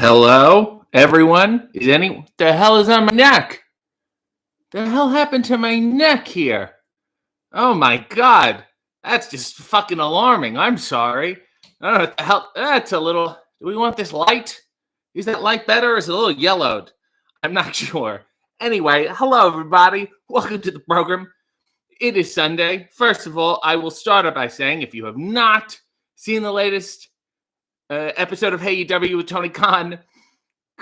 Hello, everyone. The hell is on my neck? The hell happened to my neck here? Oh my god. That's just fucking alarming. I'm sorry. I don't know what the hell. That's a little. Do we want this light? Is that light better or is it a little yellowed? I'm not sure. Anyway, hello, everybody. Welcome to the program. It is Sunday. First of all, I will start out by saying if you have not seen the latest episode of Hey EW with Tony Khan,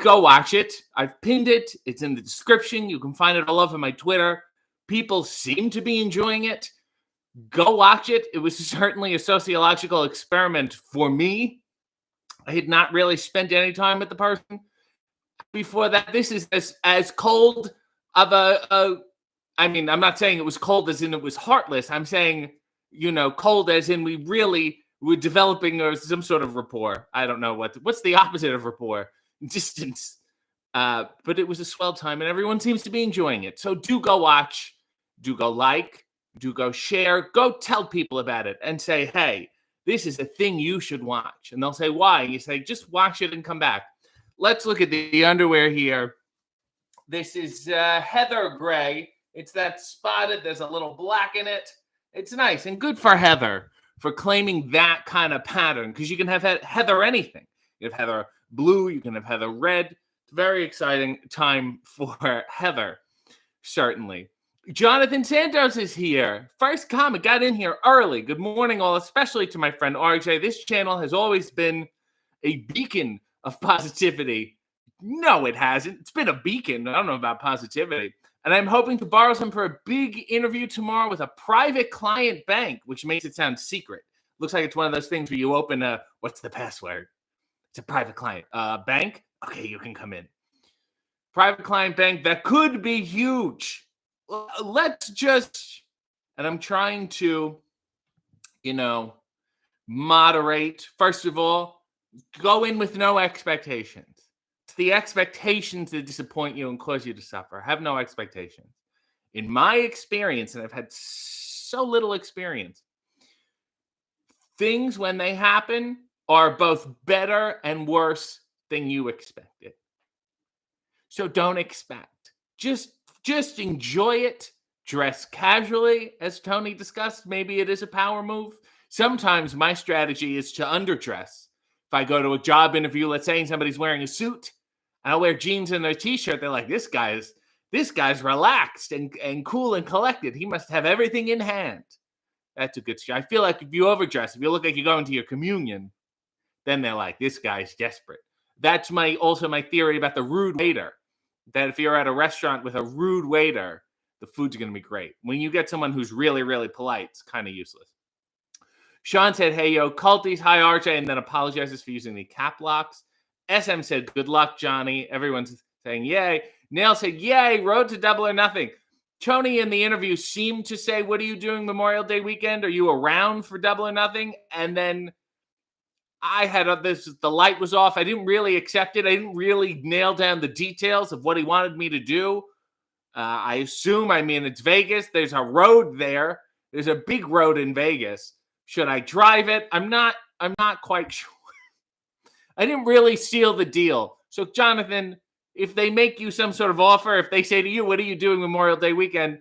go watch it. I've pinned it. It's in the description. You can find it all over my Twitter. People seem to be enjoying it. Go watch it. It was certainly a sociological experiment for me. I had not really spent any time with the person before that. This is as cold of I'm not saying it was cold as in it was heartless. I'm saying, cold as in we really were developing some sort of rapport. I don't know what's the opposite of rapport. Distance. But it was a swell time and everyone seems to be enjoying it. So do go watch, do go like, do go share, go tell people about it and say, hey, this is a thing you should watch. And they'll say, why? And you say, just watch it and come back. Let's look at the underwear here. This is Heather Gray. It's that spotted. There's a little black in it. It's nice and good for Heather for claiming that kind of pattern because you can have Heather anything. You have Heather blue, you can have Heather red. It's a very exciting time for Heather, certainly. Jonathan Santos is here. First comment, got in here early. Good morning, all, especially to my friend RJ. This channel has always been a beacon of positivity. No, it hasn't. It's been a beacon. I don't know about positivity. And I'm hoping to borrow some for a big interview tomorrow with a private client bank, which makes it sound secret. Looks like it's one of those things where you open what's the password? It's a private client bank. Okay, you can come in. Private client bank that could be huge. Let's just, and I'm trying to, moderate. First of all, go in with no expectations. It's the expectations that disappoint you and cause you to suffer. Have no expectations. In my experience, and I've had so little experience, things when they happen are both better and worse than you expected. So don't expect. Just enjoy it. Dress casually, as Tony discussed. Maybe it is a power move. Sometimes my strategy is to underdress. If I go to a job interview, let's say, and somebody's wearing a suit, and I'll wear jeans and a t-shirt, they're like, this guy's relaxed and cool and collected. He must have everything in hand. That's a good strategy. I feel like if you overdress, if you look like you're going to your communion, then they're like, this guy's desperate. That's also my theory about the rude waiter, that if you're at a restaurant with a rude waiter, the food's going to be great. When you get someone who's really, really polite, it's kind of useless. Sean said, hey, yo, culties, hi, RJ, and then apologizes for using the cap locks. SM said, good luck, Johnny. Everyone's saying, yay. Nail said, yay, road to Double or Nothing. Tony in the interview seemed to say, what are you doing Memorial Day weekend? Are you around for Double or Nothing? And then I had the light was off. I didn't really accept it. I didn't really nail down the details of what he wanted me to do. I assume, it's Vegas. There's a road there. There's a big road in Vegas. Should I drive it? I'm not quite sure. I didn't really seal the deal. So, Jonathan, if they make you some sort of offer, if they say to you, what are you doing Memorial Day weekend?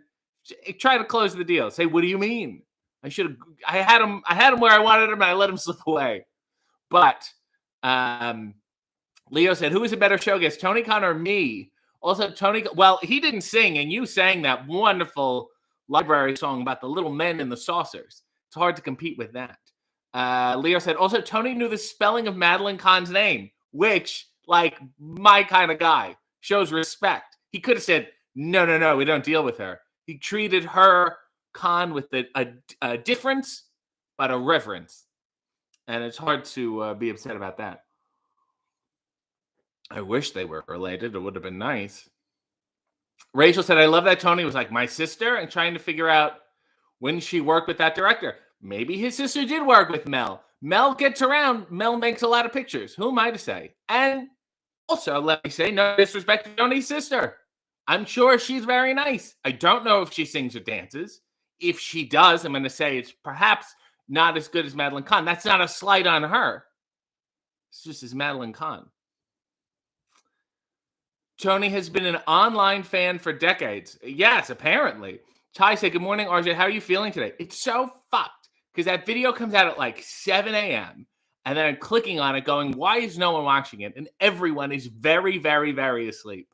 Try to close the deal. Say, what do you mean? I had him where I wanted him, and I let him slip away. But Leo said, who is a better show guest, Tony Khan or me? Also, Tony, well, he didn't sing, and you sang that wonderful library song about the little men in the saucers. It's hard to compete with that. Leo said, also, Tony knew the spelling of Madeline Kahn's name, which, like, my kind of guy, shows respect. He could have said, no, we don't deal with her. He treated her, Khan, with a difference, but a reverence. And it's hard to be upset about that. I wish they were related. It would have been nice. Rachel said, I love that Tony was like my sister and trying to figure out when she worked with that director. Maybe his sister did work with Mel. Mel gets around. Mel makes a lot of pictures. Who am I to say? And also, let me say, no disrespect to Tony's sister. I'm sure she's very nice. I don't know if she sings or dances. If she does, I'm going to say it's perhaps not as good as Madeline Kahn. That's not a slight on her. It's just as Madeline Kahn. Tony has been an online fan for decades. Yes, apparently. Ty said, good morning, RJ. How are you feeling today? It's so fucked because that video comes out at like 7 a.m. And then I'm clicking on it going, why is no one watching it? And everyone is very, very, very asleep.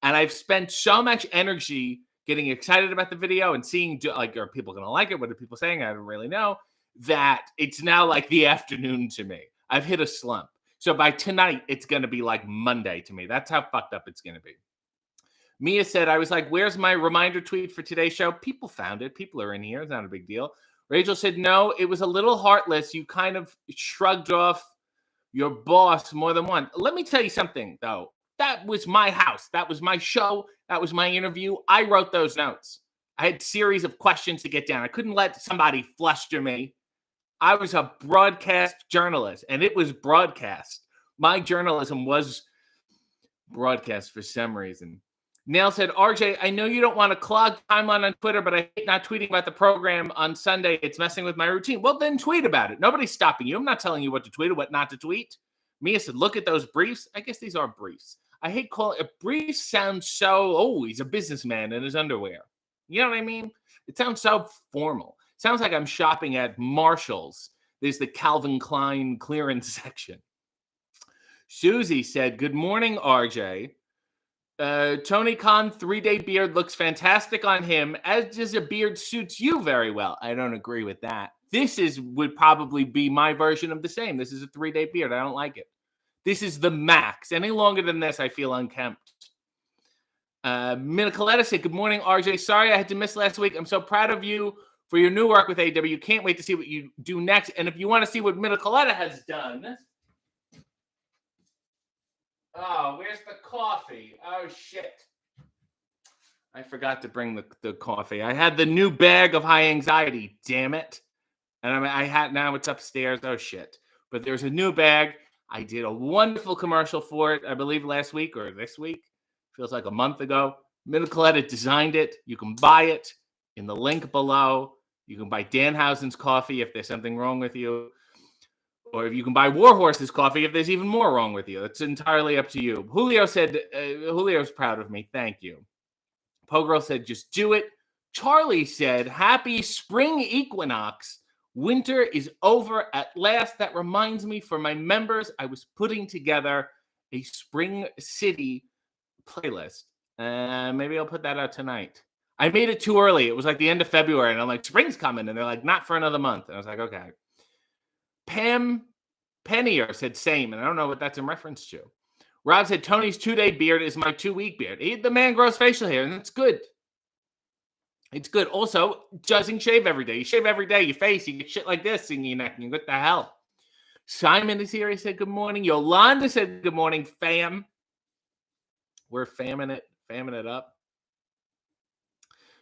And I've spent so much energy getting excited about the video and seeing, like, are people going to like it? What are people saying? I don't really know. That it's now like the afternoon to me. I've hit a slump. So by tonight, it's going to be like Monday to me. That's how fucked up it's going to be. Mia said, I was like, where's my reminder tweet for today's show? People found it. People are in here. It's not a big deal. Rachel said, no, it was a little heartless. You kind of shrugged off your boss more than one. Let me tell you something, though. That was my house. That was my show. That was my interview. I wrote those notes. I had a series of questions to get down. I couldn't let somebody fluster me. I was a broadcast journalist, and it was broadcast. My journalism was broadcast for some reason. Nail said, RJ, I know you don't want to clog timeline on Twitter, but I hate not tweeting about the program on Sunday. It's messing with my routine. Well, then tweet about it. Nobody's stopping you. I'm not telling you what to tweet or what not to tweet. Mia said, look at those briefs. I guess these are briefs. I hate calling it. Briefs sound so, oh, he's a businessman in his underwear. You know what I mean? It sounds so formal. It sounds like I'm shopping at Marshall's. There's the Calvin Klein clearance section. Susie said, good morning, RJ. Tony Khan 3-day beard looks fantastic on him, as does a beard suits you very well. I don't agree with that. This would probably be my version of the same. This is a 3-day beard. I don't like it. This is the max. Any longer than this, I feel unkempt. Minicoletta said, good morning, RJ. Sorry I had to miss last week. I'm so proud of you for your new work with AW. Can't wait to see what you do next. And if you want to see what Minicoletta has done... Oh, where's the coffee? Oh, shit. I forgot to bring the coffee. I had the new bag of high anxiety, damn it. And now it's upstairs. Oh, shit. But there's a new bag. I did a wonderful commercial for it, I believe last week or this week. Feels like a month ago. Minicoletta designed it. You can buy it in the link below. You can buy Danhausen's coffee if there's something wrong with you. Or if you can buy Warhorse's coffee if there's even more wrong with you. It's entirely up to you. Julio said, Julio's proud of me. Thank you. Pogirl said, just do it. Charlie said, happy spring equinox. Winter is over at last. That reminds me, for my members, I was putting together a Spring City playlist. Maybe I'll put that out tonight. I made it too early. It was like the end of February, and I'm like, spring's coming. And they're like, not for another month. And I was like, okay. Pam Pennier said same, and I don't know what that's in reference to. Rob said, Tony's 2-day beard is my 2-week beard. The man grows facial hair, and it's good. It's good. Also, doesn't shave every day. You shave every day, your face, you get shit like this in your neck, and you what the hell? Simon is here. He said, good morning. Yolanda said, good morning, fam. We're famming it up.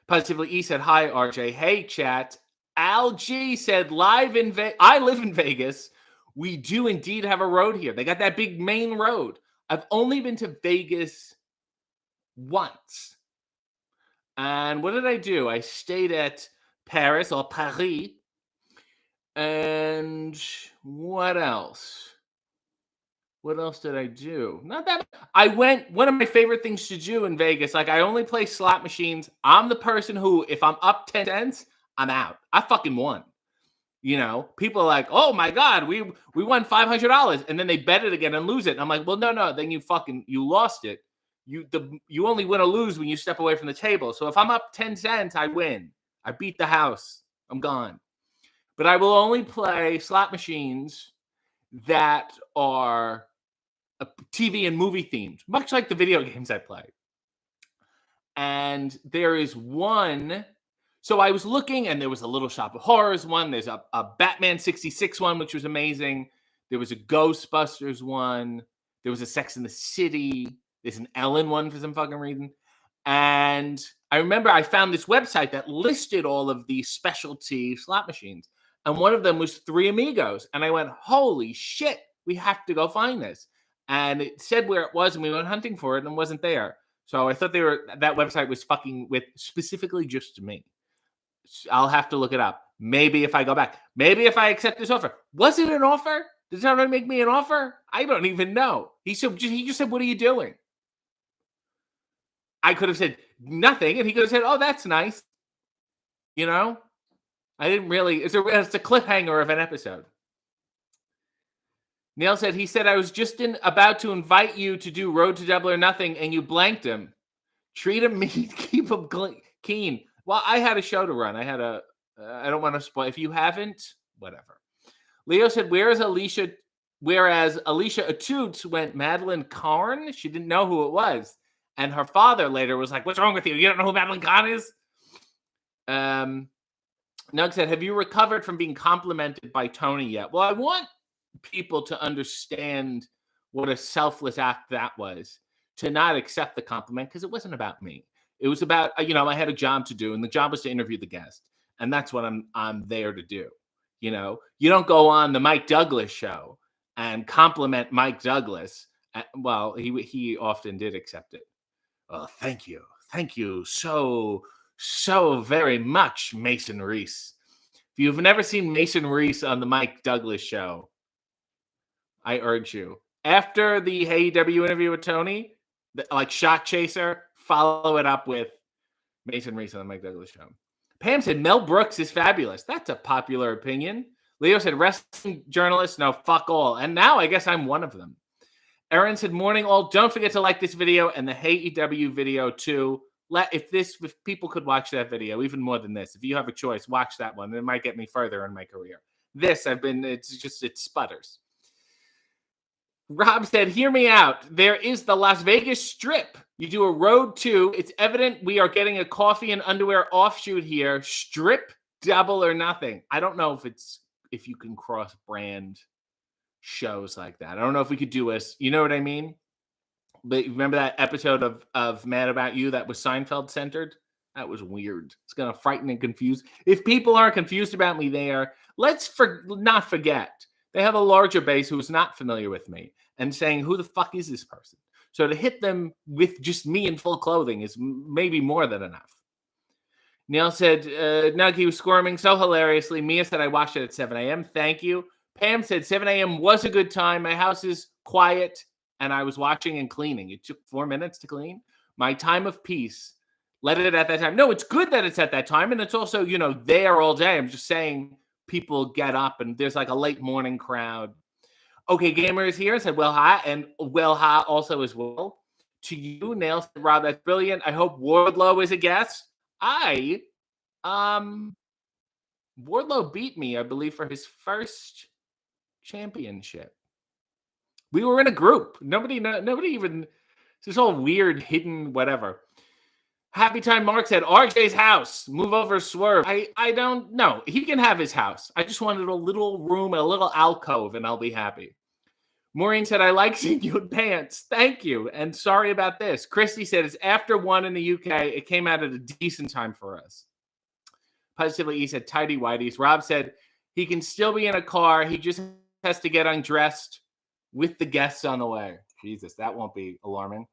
Positively E said, hi, RJ. Hey, chat. Al G said, I live in Vegas. We do indeed have a road here. They got that big main road. I've only been to Vegas once. And what did I do? I stayed at Paris or Paris. And what else? What else did I do? Not that. One of my favorite things to do in Vegas, like I only play slot machines. I'm the person who, if I'm up 10 cents, I'm out. I fucking won. You know, people are like, oh my God, we won $500. And then they bet it again and lose it. And I'm like, well, no. Then you lost it. You only win or lose when you step away from the table. So if I'm up 10 cents, I win. I beat the house. I'm gone. But I will only play slot machines that are TV and movie themed, much like the video games I play. And there is one. So I was looking, and there was a Little Shop of Horrors one. There's a Batman 66 one, which was amazing. There was a Ghostbusters one. There was a Sex and the City. There's an Ellen one for some fucking reason. And I remember I found this website that listed all of these specialty slot machines. And one of them was Three Amigos. And I went, holy shit, we have to go find this. And it said where it was, and we went hunting for it, and it wasn't there. So I thought that website was fucking with specifically just me. I'll have to look it up. Maybe if I go back. Maybe if I accept this offer. Was it an offer? Did somebody make me an offer? I don't even know. He just said, what are you doing? I could have said nothing, and he could have said, "Oh, that's nice." You know, I didn't really. It's a cliffhanger of an episode. Neil said he said I was just about to invite you to do Road to Double or Nothing, and you blanked him. Treat him mean, keep him keen. Well, I had a show to run. I had a. I don't want to spoil. If you haven't, whatever. Leo said, "Whereas Alicia Atoots went Madeline Kahn. She didn't know who it was, and her father later was like, 'What's wrong with you? You don't know who Madeline Kahn is?'" Nug said, "Have you recovered from being complimented by Tony yet?" Well, I want people to understand what a selfless act that was, to not accept the compliment, because it wasn't about me. It was about, I had a job to do, and the job was to interview the guest, and that's what I'm there to do. You don't go on the Mike Douglas show and compliment Mike Douglas. Well, he often did accept it. Oh, thank you so very much, Mason Reese. If you've never seen Mason Reese on the Mike Douglas show, I urge you, after the AEW interview with Tony, like Shot Chaser, follow it up with Mason Reese on the Mike Douglas show. Pam said Mel Brooks is fabulous. That's a popular opinion. Leo said wrestling journalists, no, fuck all. And now I guess I'm one of them. Erin said, morning all. Don't forget to like this video and the AEW video too. If people could watch that video, even more than this, if you have a choice, watch that one. It might get me further in my career. It sputters. Rob said, hear me out. There is the Las Vegas Strip. You do a road to. It's evident we are getting a coffee and underwear offshoot here. Strip, Double or Nothing. I don't know if you can cross brand shows like that. I don't know if we could do you know what I mean? But remember that episode of Mad About You that was Seinfeld centered? That was weird. It's going to frighten and confuse. If people are confused about me there, let's not forget. They have a larger base who is not familiar with me and saying, who the fuck is this person? So to hit them with just me in full clothing is maybe more than enough. Neil said, Nuggy was squirming so hilariously. Mia said, I watched it at 7 a.m. Thank you. Pam said, 7 a.m. was a good time. My house is quiet, and I was watching and cleaning. It took 4 minutes to clean. My time of peace. Let it at that time. No, it's good that it's at that time, and it's also, there all day. I'm just saying people get up, and there's like a late morning crowd. Okay, Gamer is here and said, well, hi, and well, hi also as well. To you, Nail said, Rob, that's brilliant. I hope Wardlow is a guest. Wardlow beat me, I believe, for his first championship. We were in a group. Nobody even, it's this all weird, hidden, whatever. Happy Time Mark said, RJ's house. Move over, Swerve. I don't know. He can have his house. I just wanted a little room, a little alcove, and I'll be happy. Maureen said, I like seeing you in pants. Thank you. And sorry about this. Christy said, it's after 1 in the UK. It came out at a decent time for us. Positively, he said, tidy whities. Rob said, he can still be in a car. He just has to get undressed with the guests on the way. Jesus, that won't be alarming.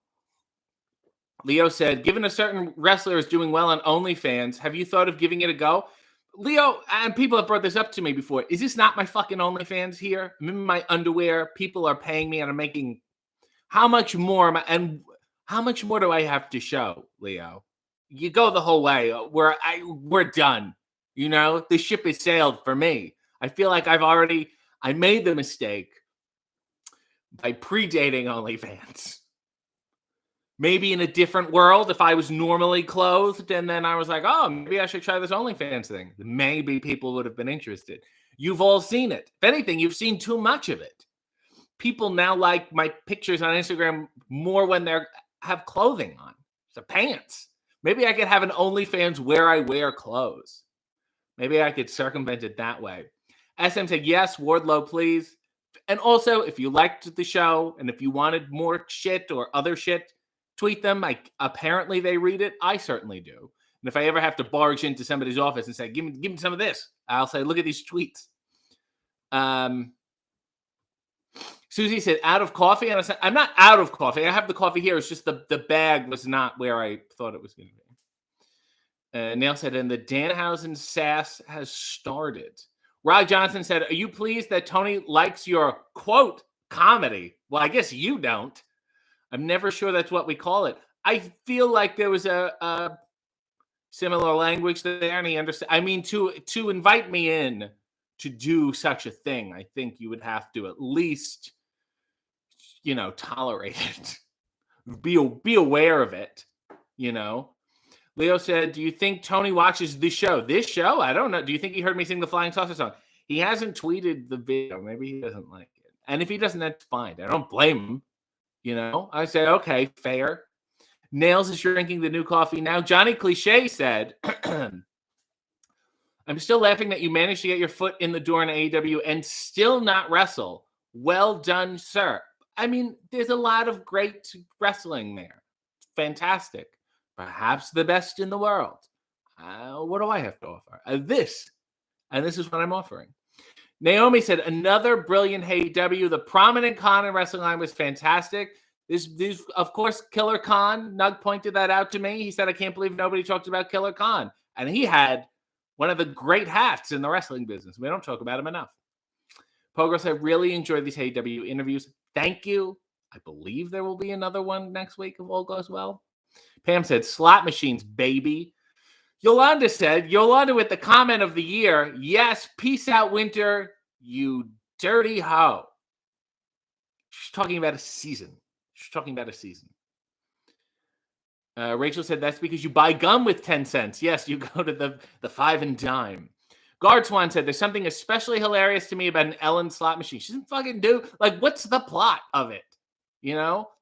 Leo said, given a certain wrestler is doing well on OnlyFans, have you thought of giving it a go? Leo, and people have brought this up to me before. Is this not my fucking OnlyFans here? I'm in my underwear. People are paying me, and I'm making how much more? And how much more do I have to show, Leo? You go the whole way. We're done. The ship has sailed for me. I feel like I made the mistake by predating OnlyFans. Maybe in a different world, if I was normally clothed, and then I was like, oh, maybe I should try this OnlyFans thing. Maybe people would have been interested. You've all seen it. If anything, you've seen too much of it. People now like my pictures on Instagram more when they have clothing on. So pants. Maybe I could have an OnlyFans where I wear clothes. Maybe I could circumvent it that way. SM said, yes, Wardlow, please. And also, if you liked the show and if you wanted more shit or other shit, tweet them. Apparently they read it. I certainly do. And if I ever have to barge into somebody's office and say, give me some of this, I'll say, look at these tweets. Susie said, out of coffee? And I said, I'm not out of coffee. I have the coffee here. It's just the bag was not where I thought it was going to be. Nail said, and the Danhausen sass has started. Rod Johnson said, are you pleased that Tony likes your, quote, comedy? Well, I guess you don't. I'm never sure that's what we call it. I feel like there was a similar language there, and he understood. I mean, to invite me in to do such a thing, I think you would have to at least, tolerate it. Be aware of it, you know. Leo said, "Do you think Tony watches this show? This show? I don't know. Do you think he heard me sing the Flying Saucer song? He hasn't tweeted the video. Maybe he doesn't like it. And if he doesn't, that's fine. I don't blame him. I said, okay, fair. Nails is drinking the new coffee now. Johnny Cliche said, I'm still laughing that you managed to get your foot in the door in AEW and still not wrestle. Well done, sir. I mean, there's a lot of great wrestling there. Fantastic. Perhaps the best in the world. What do I have to offer? This. And this is what I'm offering. Naomi said, another brilliant AEW. The prominent Khan in Wrestling Line was fantastic. This, of course, Killer Khan. Nug pointed that out to me. He said, I can't believe nobody talked about Killer Khan. And he had one of the great hats in the wrestling business. We don't talk about him enough. Pogo said, really enjoyed these AEW interviews. Thank you. I believe there will be another one next week if all goes well. Pam said, slot machines, baby. Yolanda said, Yolanda with the comment of the year, yes, peace out, Winter, you dirty hoe. She's talking about a season. Rachel said, that's because you buy gum with 10 cents. Yes, you go to the 5 and dime. Guardswan said, there's something especially hilarious to me about an Ellen slot machine. She doesn't fucking do, what's the plot of it?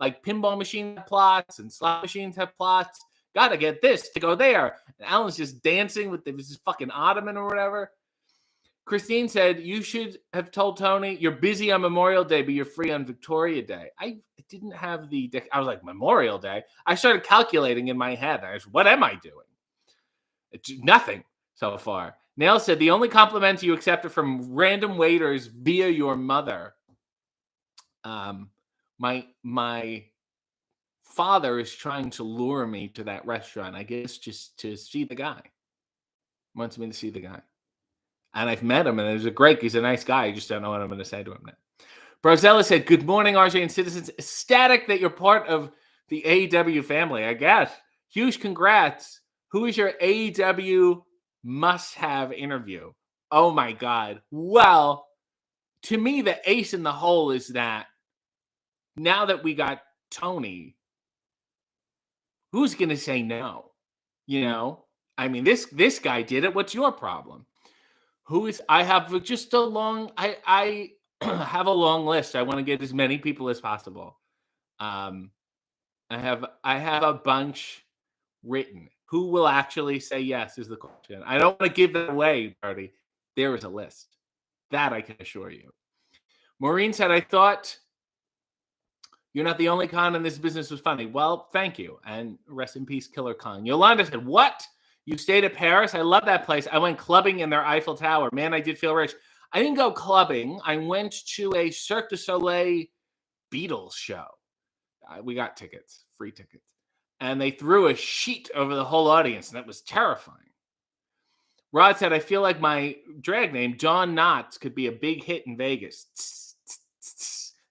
Like pinball machines have plots and slot machines have plots. Gotta get this to go there. And Alan's just dancing with this fucking ottoman or whatever. Christine said, you should have told Tony you're busy on Memorial Day, but you're free on Victoria Day. I didn't have I was like, Memorial Day? I started calculating in my head. I was, what am I doing? It's nothing so far. Nail said, the only compliment you accepted from random waiters via your mother. My father is trying to lure me to that restaurant, I guess, just to see the guy. Wants me to see the guy. And I've met him, and he's a nice guy. I just don't know what I'm going to say to him now. Brozella said, good morning, RJ and citizens. Ecstatic that you're part of the AEW family, I guess. Huge congrats. Who is your AEW must-have interview? Oh, my God. Well, to me, the ace in the hole is that now that we got Tony, who's going to say no? I mean, this guy did it. What's your problem? I have just a long, I have a long list. I want to get as many people as possible. I have a bunch written. Who will actually say yes is the question. I don't want to give that away, Bertie. There is a list. That I can assure you. Maureen said, I thought you're not the only con in this business was funny. Well, thank you. And rest in peace, Killer Khan. Yolanda said, what? You stayed at Paris? I love that place. I went clubbing in their Eiffel Tower. Man, I did feel rich. I didn't go clubbing. I went to a Cirque du Soleil Beatles show. We got tickets, free tickets. And they threw a sheet over the whole audience, and that was terrifying. Rod said, I feel like my drag name, John Knotts, could be a big hit in Vegas.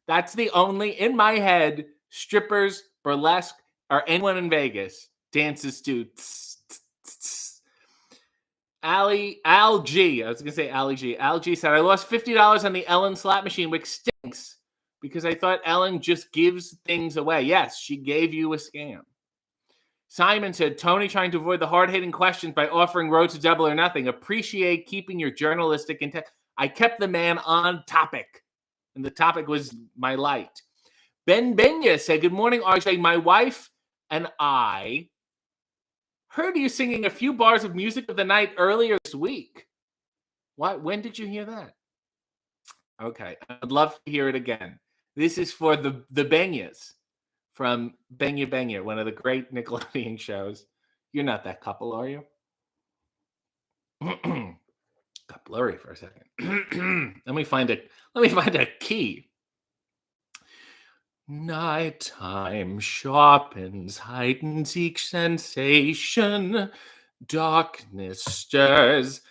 That's the only, in my head, strippers, burlesque, or anyone in Vegas dances to Al G. I was going to say Ali G. Al G said, I lost $50 on the Ellen slot machine, which stinks because I thought Ellen just gives things away. Yes, she gave you a scam. Simon said, Tony trying to avoid the hard-hitting questions by offering Road to Double or Nothing. Appreciate keeping your journalistic intent. I kept the man on topic, and the topic was my light. Ben Benya said, good morning, RJ. My wife and I heard you singing a few bars of Music of the Night earlier this week. What? When did you hear that? Okay, I'd love to hear it again. This is for the Benyas from Benya Benya, one of the great Nickelodeon shows. You're not that couple, are you? Got blurry for a second. Let me find a key. Nighttime sharpens, heightens each sensation. Darkness stirs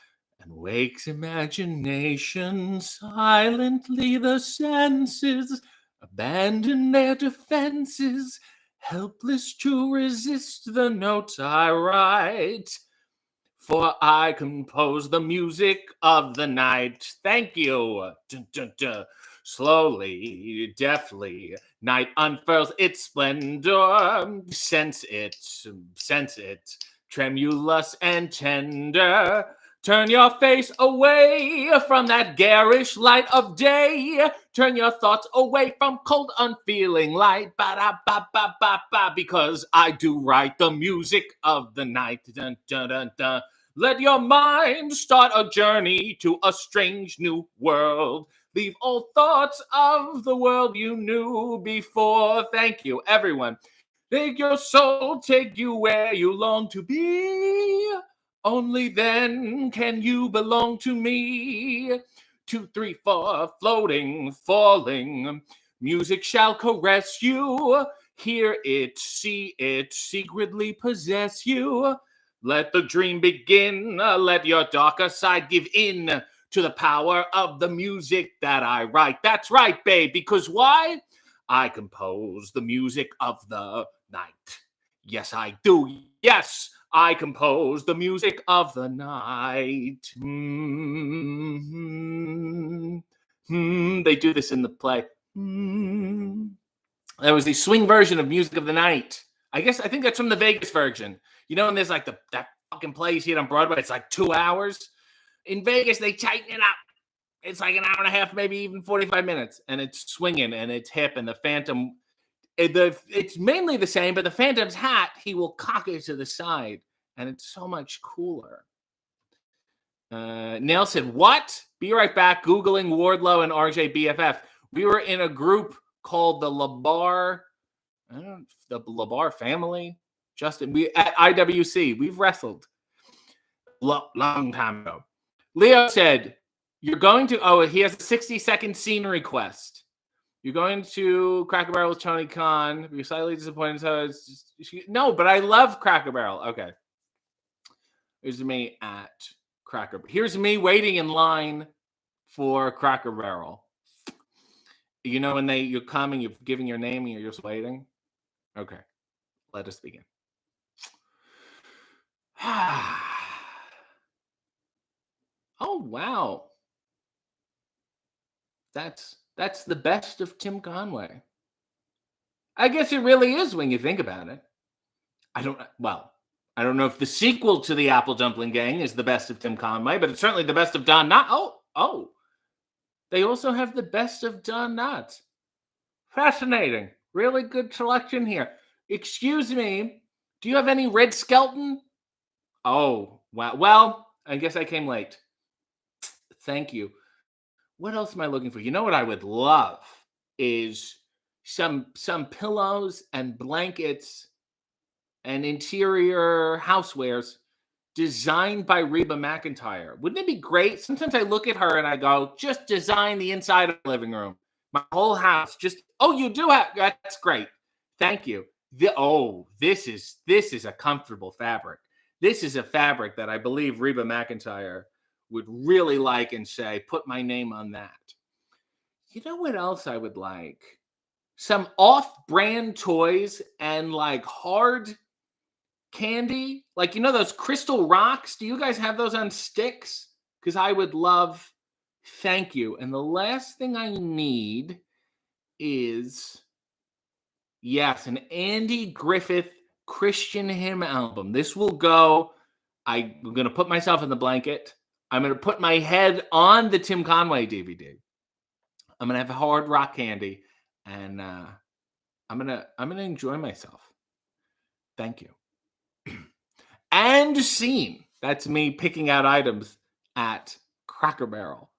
and wakes imagination. Silently the senses abandon their defenses. helpless to resist the notes I write. For I compose the music of the night. Thank you. Dun, dun, dun. Slowly, deftly, night unfurls its splendor. Sense it, tremulous and tender. Turn your face away from that garish light of day. Turn your thoughts away from cold, unfeeling light. Ba-da-ba-ba-ba-ba, because I do write the music of the night. Dun, dun, dun, dun. Let your mind start a journey to a strange new world. Leave old thoughts of the world you knew before. Thank you, everyone. Make your soul take you where you long to be. Only then can you belong to me. 2, 3, 4, floating, falling. Music shall caress you. Hear it, see it, secretly possess you. Let the dream begin. Let your darker side give in to the power of the music that I write. That's right, babe, because why? I compose the music of the night. Yes, I do. Yes, I compose the music of the night. They do this in the play. There was the swing version of Music of the Night. I think that's from the Vegas version. You know, and there's like that fucking play you see it on Broadway. It's like 2 hours. In Vegas, they tighten it up. It's like an hour and a half, maybe even 45 minutes. And it's swinging and it's hip. And the Phantom, it's mainly the same, but the Phantom's hat, he will cock it to the side. And it's so much cooler. Nail said, what? Be right back. Googling Wardlow and RJ BFF. We were in a group called the LaBar, the LaBar family. Justin, we at IWC, we've wrestled long time ago. Leo said, you're going to, he has a 60-second scene request. You're going to Cracker Barrel with Tony Khan. You're slightly disappointed. So no, but I love Cracker Barrel. Okay. Here's me at Cracker. Here's me waiting in line for Cracker Barrel. You know, when you're coming, you're giving your name, and you're just waiting. Okay. Let us begin. Oh, wow. That's the best of Tim Conway. I guess it really is when you think about it. I don't know if the sequel to the Apple Dumpling Gang is the best of Tim Conway, but it's certainly the best of Don Knotts. Oh. They also have the best of Don Knotts. Fascinating. Really good selection here. Excuse me. Do you have any Red Skelton? Oh, wow. Well, I guess I came late. Thank you. What else am I looking for? You know what I would love is some pillows and blankets and interior housewares designed by Reba McEntire. Wouldn't it be great? Sometimes I look at her and I go, just design the inside of the living room. My whole house. You do have, that's great. Thank you. This is a comfortable fabric. This is a fabric that I believe Reba McEntire would really like and say, put my name on that. You know what else I would like? Some off-brand toys and like hard candy. Like, you know those crystal rocks? Do you guys have those on sticks? Because I would love, thank you. And the last thing I need is, yes, an Andy Griffith Christian hymn album. This will go, I'm going to put myself in the blanket. I'm going to put my head on the Tim Conway DVD. I'm going to have hard rock candy, and I'm going to enjoy myself. Thank you. And scene. That's me picking out items at Cracker Barrel.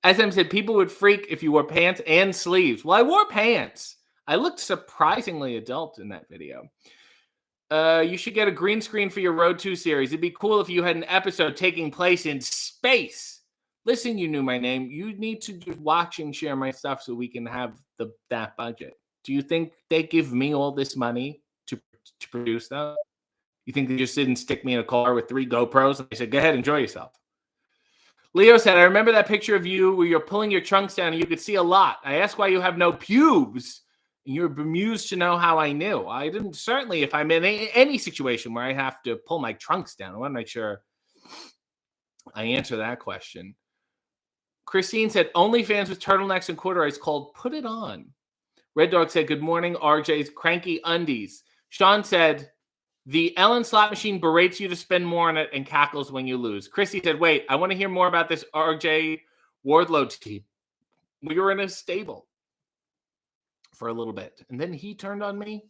SM said people would freak if you wore pants and sleeves. Well, I wore pants. I looked surprisingly adult in that video. You should get a green screen for your Road 2 series. It'd be cool if you had an episode taking place in space. Listen, you knew my name. You need to just watch and share my stuff so we can have that budget. Do you think they give me all this money to produce that? You think they just didn't stick me in a car with 3 GoPros and they said, go ahead, enjoy yourself? Leo said, I remember that picture of you where you're pulling your trunks down and you could see a lot. I asked why you have no pubes. And you're bemused to know how I knew. I didn't, certainly, if I'm in any situation where I have to pull my trunks down, I want to make sure I answer that question. Christine said, OnlyFans with turtlenecks and corduroys called Put It On. Red Dog said, good morning, RJ's Cranky Undies. Sean said, the Ellen slot machine berates you to spend more on it and cackles when you lose. Christy said, wait, I want to hear more about this RJ Wardlow team. We were in a stable for a little bit, and then he turned on me.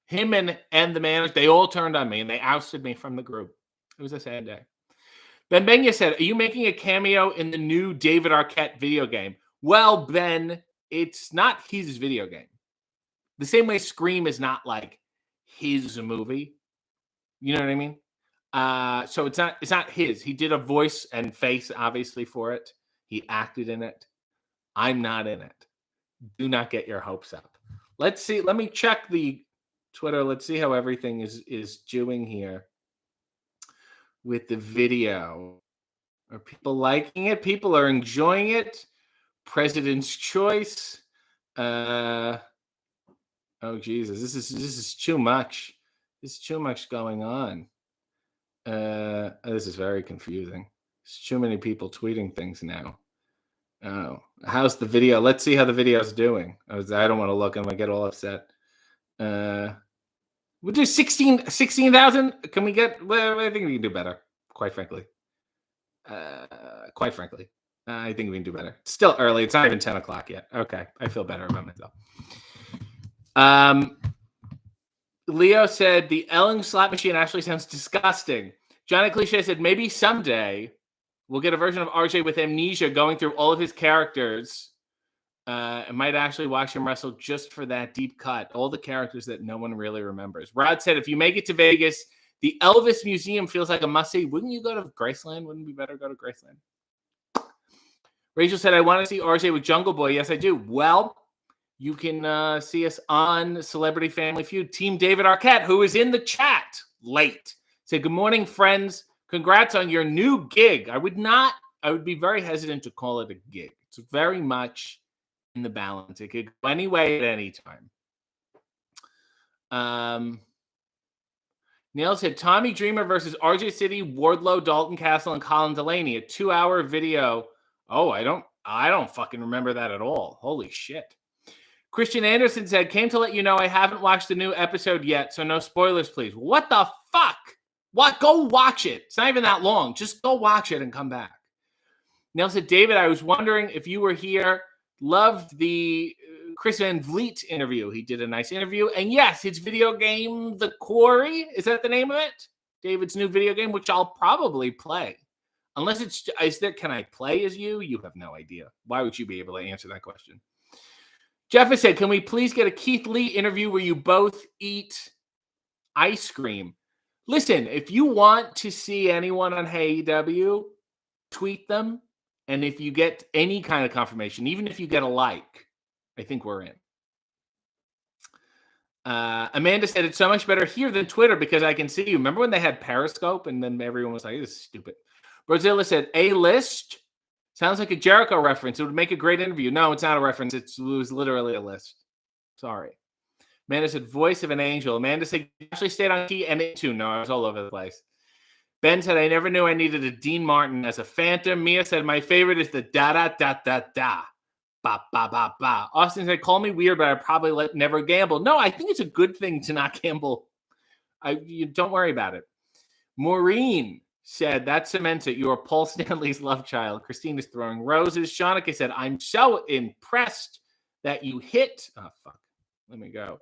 Him and the manager, they all turned on me, and they ousted me from the group. It was a sad day. Ben Benya said, are you making a cameo in the new David Arquette video game? Well, Ben, it's not his video game. The same way Scream is not like his movie. You know what I mean? So it's not his. He did a voice and face, obviously, for it. He acted in it. I'm not in it. Do not get your hopes up. Let's see. Let me check the Twitter. Let's see how everything is doing here with the video. Are people liking it? People are enjoying it. President's choice. Oh Jesus, this is too much. There's too much going on. This is very confusing. There's too many people tweeting things now. Oh, how's the video? Let's see how the video's doing. I don't want to look. I'm gonna get all upset. We'll do 16,000. Can we get? Well, I think we can do better. Quite frankly. I think we can do better. It's still early. It's not even 10 o'clock yet. Okay, I feel better about myself. Leo said the Ellen slot machine actually sounds disgusting. Johnny Cliche said maybe someday we'll get a version of RJ with amnesia going through all of his characters. I might actually watch him wrestle just for that deep cut. All the characters that no one really remembers. Rod said if you make it to Vegas, the Elvis Museum feels like a must-see. Wouldn't you go to Graceland? Wouldn't it be better to go to Graceland? Rachel said, I want to see RJ with Jungle Boy. Yes, I do. Well, you can see us on Celebrity Family Feud. Team David Arquette, who is in the chat late, said, good morning, friends. Congrats on your new gig. I would be very hesitant to call it a gig. It's very much in the balance. It could go any way at any time. Neil said, Tommy Dreamer versus RJ City, Wardlow, Dalton Castle, and Colin Delaney. A 2-hour video. Oh, I don't fucking remember that at all. Holy shit. Christian Anderson said, came to let you know I haven't watched the new episode yet, so no spoilers, please. What the fuck? What? Go watch it. It's not even that long. Just go watch it and come back. Neil said, David, I was wondering if you were here. Loved the Chris Van Vliet interview. He did a nice interview. And yes, his video game, The Quarry, is that the name of it? David's new video game, which I'll probably play. Unless can I play as you? You have no idea. Why would you be able to answer that question? Jeff has said, can we please get a Keith Lee interview where you both eat ice cream? Listen, if you want to see anyone on AEW, tweet them. And if you get any kind of confirmation, even if you get a like, I think we're in. Amanda said, it's so much better here than Twitter because I can see you. Remember when they had Periscope and then everyone was like, this is stupid. Brazilla said, A-list? Sounds like a Jericho reference. It would make a great interview. No, it's not a reference. It was literally a list. Sorry. Amanda said, voice of an angel. Amanda said, you actually stayed on key and into. No, I was all over the place. Ben said, I never knew I needed a Dean Martin as a Phantom. Mia said, my favorite is the da-da-da-da-da. Ba, ba, ba, ba. Austin said, call me weird, but I probably never gamble. No, I think it's a good thing to not gamble. You don't worry about it. Maureen said, that cements it. You are Paul Stanley's love child. Christine is throwing roses. Shanika said, I'm so impressed that you hit. Oh, fuck. Let me go.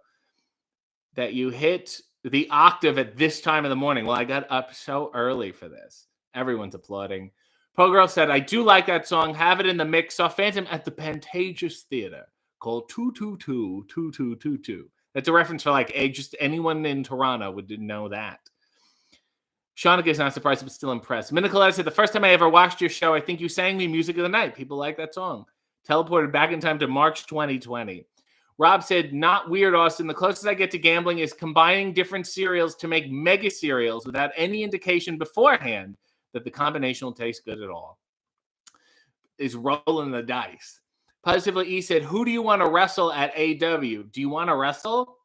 That you hit the octave at this time of the morning. Well, I got up so early for this. Everyone's applauding. Pogirl said, I do like that song. Have it in the mix. Saw Phantom at the Pantages Theater. Called 222-2222. That's a reference for just anyone in Toronto would know that. Shanika is not surprised, but still impressed. Minicolette said, the first time I ever watched your show, I think you sang me Music of the Night. People like that song. Teleported back in time to March 2020. Rob said, not weird, Austin. The closest I get to gambling is combining different cereals to make mega cereals without any indication beforehand that the combination will taste good at all. Is rolling the dice. Positively E said, who do you want to wrestle at AW? Do you want to wrestle?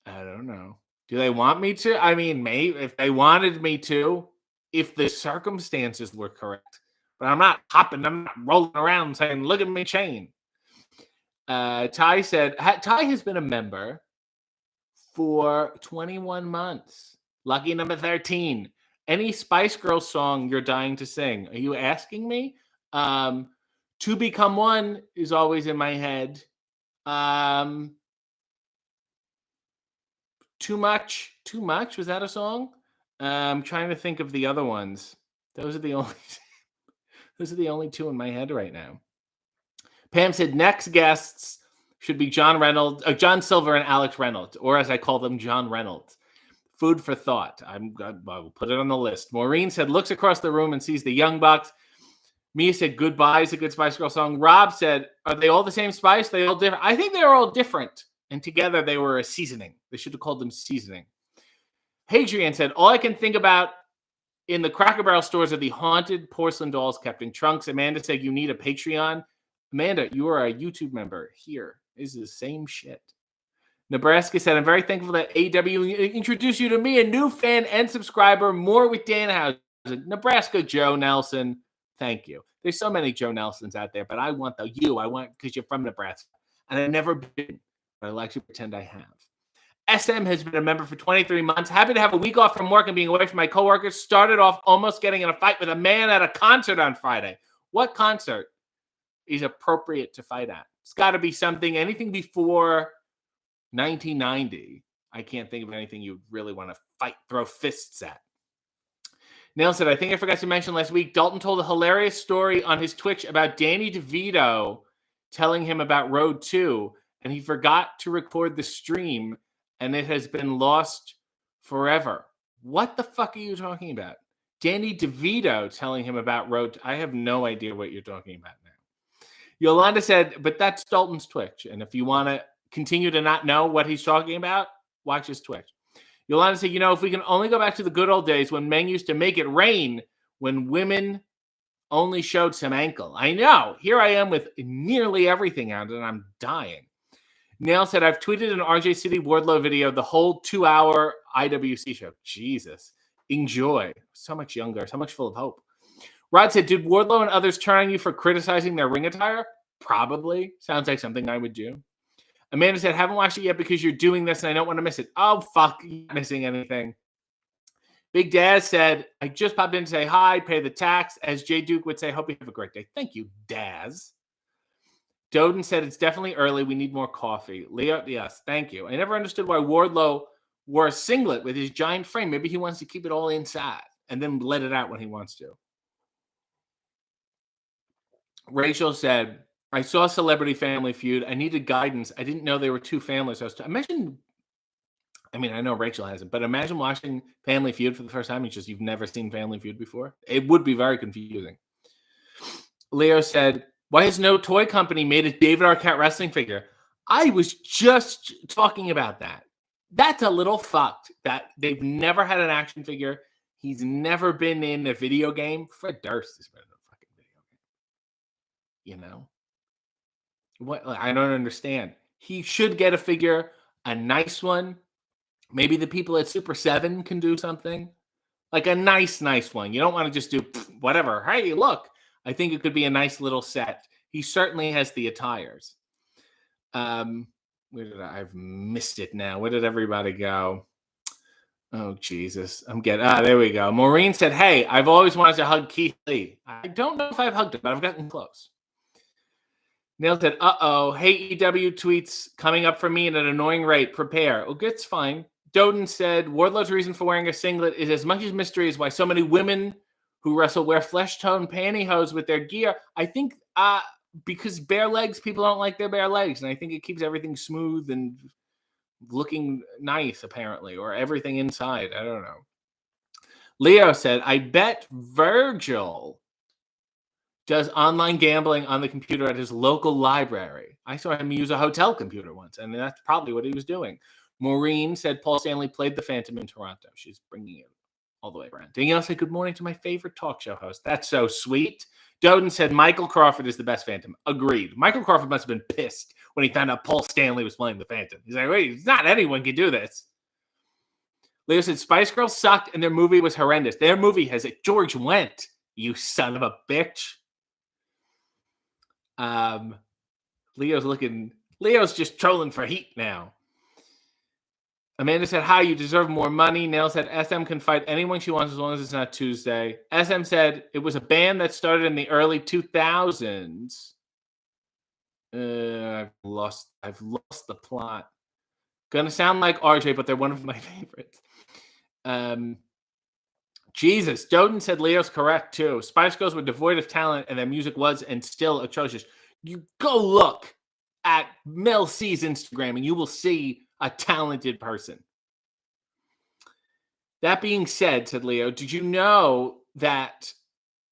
I don't know. Do they want me to? I mean, maybe if they wanted me to, if the circumstances were correct. But I'm not hopping, I'm not rolling around saying, look at me chain. Ty said, Ty has been a member for 21 months. Lucky number 13. Any Spice Girls song you're dying to sing? Are you asking me? To Become One is always in my head. Too Much. Was that a song? I'm trying to think of the other ones. Those are the only two in my head right now. Pam said next guests should be John Silver and Alex Reynolds, or as I call them, John Reynolds. Food for thought. I'll put it on the list. Maureen said looks across the room and sees the Young Bucks. Mia said Goodbye is a good Spice Girl song. Rob said, are they all the same Spice? They all different? I think they're all different. And together they were a seasoning. They should have called them seasoning. Hadrian said, all I can think about in the Cracker Barrel stores are the haunted porcelain dolls kept in trunks. Amanda said, you need a Patreon. Amanda, you are a YouTube member. Here is the same shit. Nebraska said, I'm very thankful that AW introduced you to me, a new fan and subscriber. More with Danhausen. Nebraska Joe Nelson. Thank you. There's so many Joe Nelsons out there, but I want because you're from Nebraska. And I've never been, but I like to pretend I have. SM has been a member for 23 months. Happy to have a week off from work and being away from my coworkers. Started off almost getting in a fight with a man at a concert on Friday. What concert is appropriate to fight at? It's got to be anything before 1990. I can't think of anything you really want to throw fists at. Neil said, I think I forgot to mention last week, Dalton told a hilarious story on his Twitch about Danny DeVito telling him about Road 2, and he forgot to record the stream, and it has been lost forever. What the fuck are you talking about? Danny DeVito telling him about Road 2. I have no idea what you're talking about now. Yolanda said, but that's Dalton's Twitch, and if you want to continue to not know what he's talking about, watch his Twitch. Yolanda said, if we can only go back to the good old days when men used to make it rain when women only showed some ankle. I know. Here I am with nearly everything out, and I'm dying. Nail said, I've tweeted an RJ City Wardlow video, the whole 2-hour IWC show. Jesus. Enjoy. So much younger, so much full of hope. Rod said, did Wardlow and others turn on you for criticizing their ring attire? Probably. Sounds like something I would do. Amanda said, haven't watched it yet because you're doing this and I don't want to miss it. Oh, fuck. You're not missing anything. Big Daz said, I just popped in to say hi, pay the tax. As Jay Duke would say, hope you have a great day. Thank you, Daz. Doden said, it's definitely early. We need more coffee. Leo, yes, thank you. I never understood why Wardlow wore a singlet with his giant frame. Maybe he wants to keep it all inside and then let it out when he wants to. Rachel said, I saw Celebrity Family Feud. I needed guidance. I didn't know there were two families. I know Rachel hasn't, but imagine watching Family Feud for the first time. It's just you've never seen Family Feud before. It would be very confusing. Leo said, why has no toy company made a David Arquette wrestling figure? I was just talking about that. That's a little fucked that they've never had an action figure. He's never been in a video game. Fred Durst has been in a fucking video game. What? I don't understand. He should get a figure, a nice one. Maybe the people at Super 7 can do something. Like a nice one. You don't want to just do whatever. Hey, look. I think it could be a nice little set. He certainly has the attires. I've missed it now. Where did everybody go? Oh, Jesus. There we go. Maureen said, hey, I've always wanted to hug Keith Lee. I don't know if I've hugged him, but I've gotten close. Neil said, uh-oh. Hey, EW tweets coming up for me at an annoying rate. Prepare. Oh, it's fine. Doden said, Wardlow's reason for wearing a singlet is as much as mystery as why so many women who wrestle wear flesh-tone pantyhose with their gear. I think because bare legs, people don't like their bare legs. And I think it keeps everything smooth and looking nice, apparently, or everything inside. I don't know. Leo said, I bet Virgil does online gambling on the computer at his local library. I saw him use a hotel computer once, and that's probably what he was doing. Maureen said Paul Stanley played the Phantom in Toronto. She's bringing it all the way around. Danielle said, good morning to my favorite talk show host. That's so sweet. Doden said Michael Crawford is the best Phantom. Agreed. Michael Crawford must have been pissed when he found out Paul Stanley was playing the Phantom. He's like, wait, not anyone can do this. Leo said Spice Girls sucked and their movie was horrendous. Their movie has it. George Wendt, you son of a bitch. Leo's just trolling for heat now. Amanda said, hi, you deserve more money. Nail said, SM can fight anyone she wants as long as it's not Tuesday. SM said, it was a band that started in the early 2000s. I've lost the plot. Gonna sound like RJ, but they're one of my favorites. Jesus. Doden said Leo's correct, too. Spice Girls were devoid of talent, and their music was and still atrocious. You go look at Mel C's Instagram, and you will see a talented person. That being said, said Leo, did you know that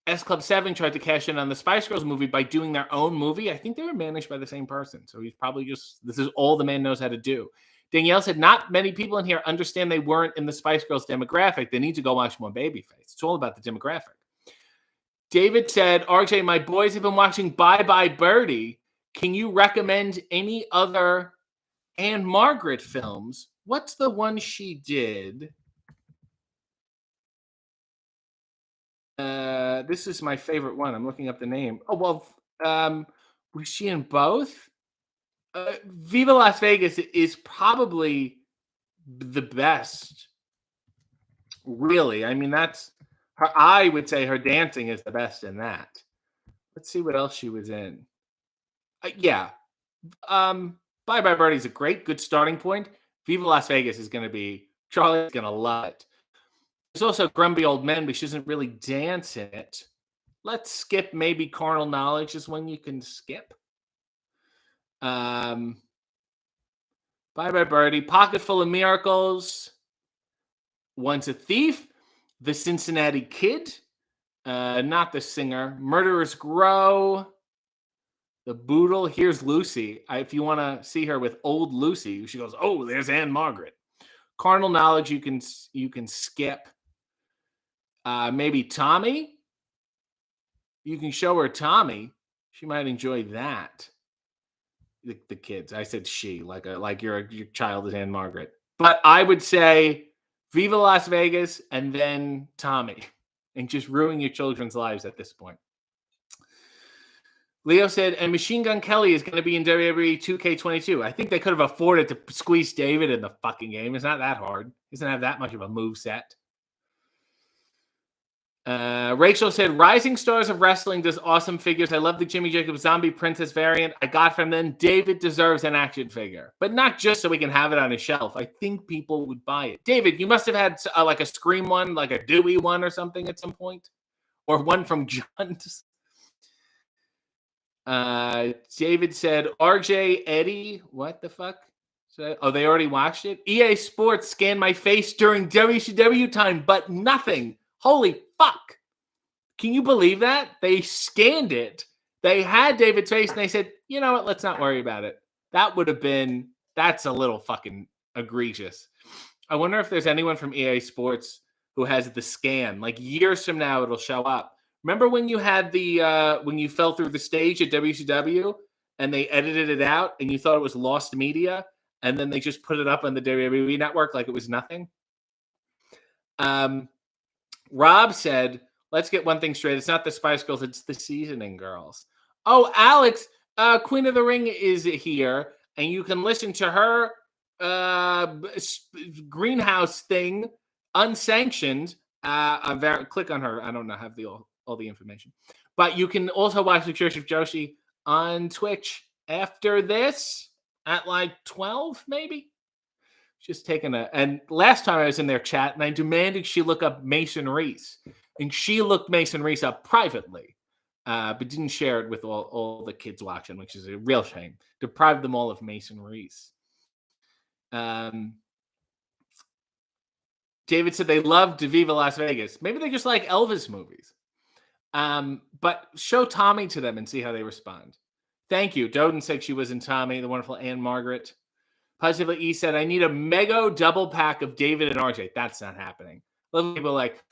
S Club 7 tried to cash in on the Spice Girls movie by doing their own movie? I think they were managed by the same person. So he's probably this is all the man knows how to do. Danielle said, not many people in here understand they weren't in the Spice Girls demographic. They need to go watch more Babyface. It's all about the demographic. David said, RJ, my boys have been watching Bye Bye Birdie. Can you recommend any other Anne Margaret films? What's the one she did? This is my favorite one. I'm looking up the name. Oh, well, was she in both? Viva Las Vegas is probably the best. Really. I mean, that's her. I would say her dancing is the best in that. Let's see what else she was in. Yeah. Bye Bye Birdie is a good starting point. Viva Las Vegas is going to be, Charlie's going to love it. There's also Grumpy Old Men, but she doesn't really dance in it. Let's skip maybe Carnal Knowledge is one you can skip. Bye Bye Birdie, Pocket Full of Miracles, Once a Thief, The Cincinnati Kid, not The Singer, Murderers Grow, The Boodle. Here's Lucy. If you want to see her with old Lucy, she goes, oh, there's Anne Margaret. Carnal Knowledge you can skip. Maybe Tommy. You can show her Tommy. She might enjoy that. The kids. I said she, like your child is Anne Margaret. But I would say Viva Las Vegas and then Tommy, and just ruin your children's lives at this point. Leo said, and Machine Gun Kelly is going to be in WWE 2K22. I think they could have afforded to squeeze David in the fucking game. It's not that hard. He doesn't have that much of a move set. Rachel said, Rising Stars of Wrestling does awesome figures. I love the Jimmy Jacobs Zombie Princess variant I got from them. David deserves an action figure, but not just so we can have it on his shelf. I think people would buy it. David, you must have had like a Scream one, like a Dewey one or something at some point, or one from John's. David said, RJ, Eddie, what the fuck? Oh, they already watched it? EA Sports scanned my face during WCW time, but nothing. Holy fuck. Can you believe that? They scanned it. They had David's face and they said, you know what? Let's not worry about it. That's a little fucking egregious. I wonder if there's anyone from EA Sports who has the scan. Like years from now, it'll show up. Remember when you had when you fell through the stage at WCW and they edited it out and you thought it was lost media and then they just put it up on the WWE network like it was nothing? Rob said, let's get one thing straight. It's not the Spice Girls. It's the Seasoning Girls. Oh, Alex, Queen of the Ring is here, and you can listen to her greenhouse thing unsanctioned. Click on her. I don't know, have all the information. But you can also watch the Church of Joshi on Twitch after this at like 12, maybe. Just taking and last time I was in their chat and I demanded she look up Mason Reese, and she looked Mason Reese up privately, but didn't share it with all the kids watching, which is a real shame. Deprived them all of Mason Reese. David said they loved Viva Las Vegas. Maybe they just like Elvis movies. But show Tommy to them and see how they respond. Thank you. Doden said she was in Tommy, the wonderful Anne Margaret. Positively E said, I need a mega double pack of David and RJ. That's not happening. A lot of people are like,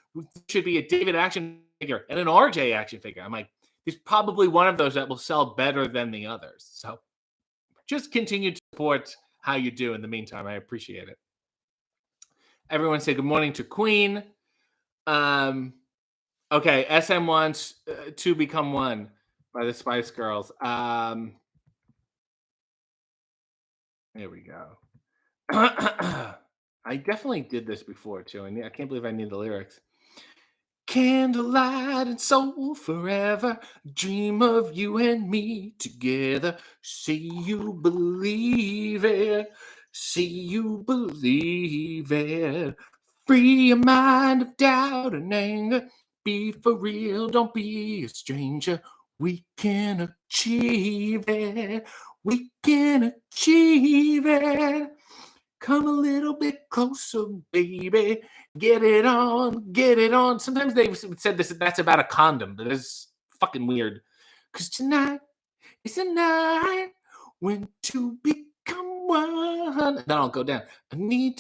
should be a David action figure and an RJ action figure. I'm like, he's probably one of those that will sell better than the others. So just continue to support how you do in the meantime. I appreciate it. Everyone say good morning to Queen. Okay, SM wants to become one by the Spice Girls. There we go. I definitely did this before too. I can't believe I need the lyrics. Candlelight and soul forever. Dream of you and me together. See you believe it. See you believe it. Free your mind of doubt and anger. Be for real, don't be a stranger. We can achieve it. We can achieve it. Come a little bit closer, baby. Get it on, get it on. Sometimes they said that's about a condom, but it's fucking weird. Cause tonight is a night when two become one. Then I'll go down. I need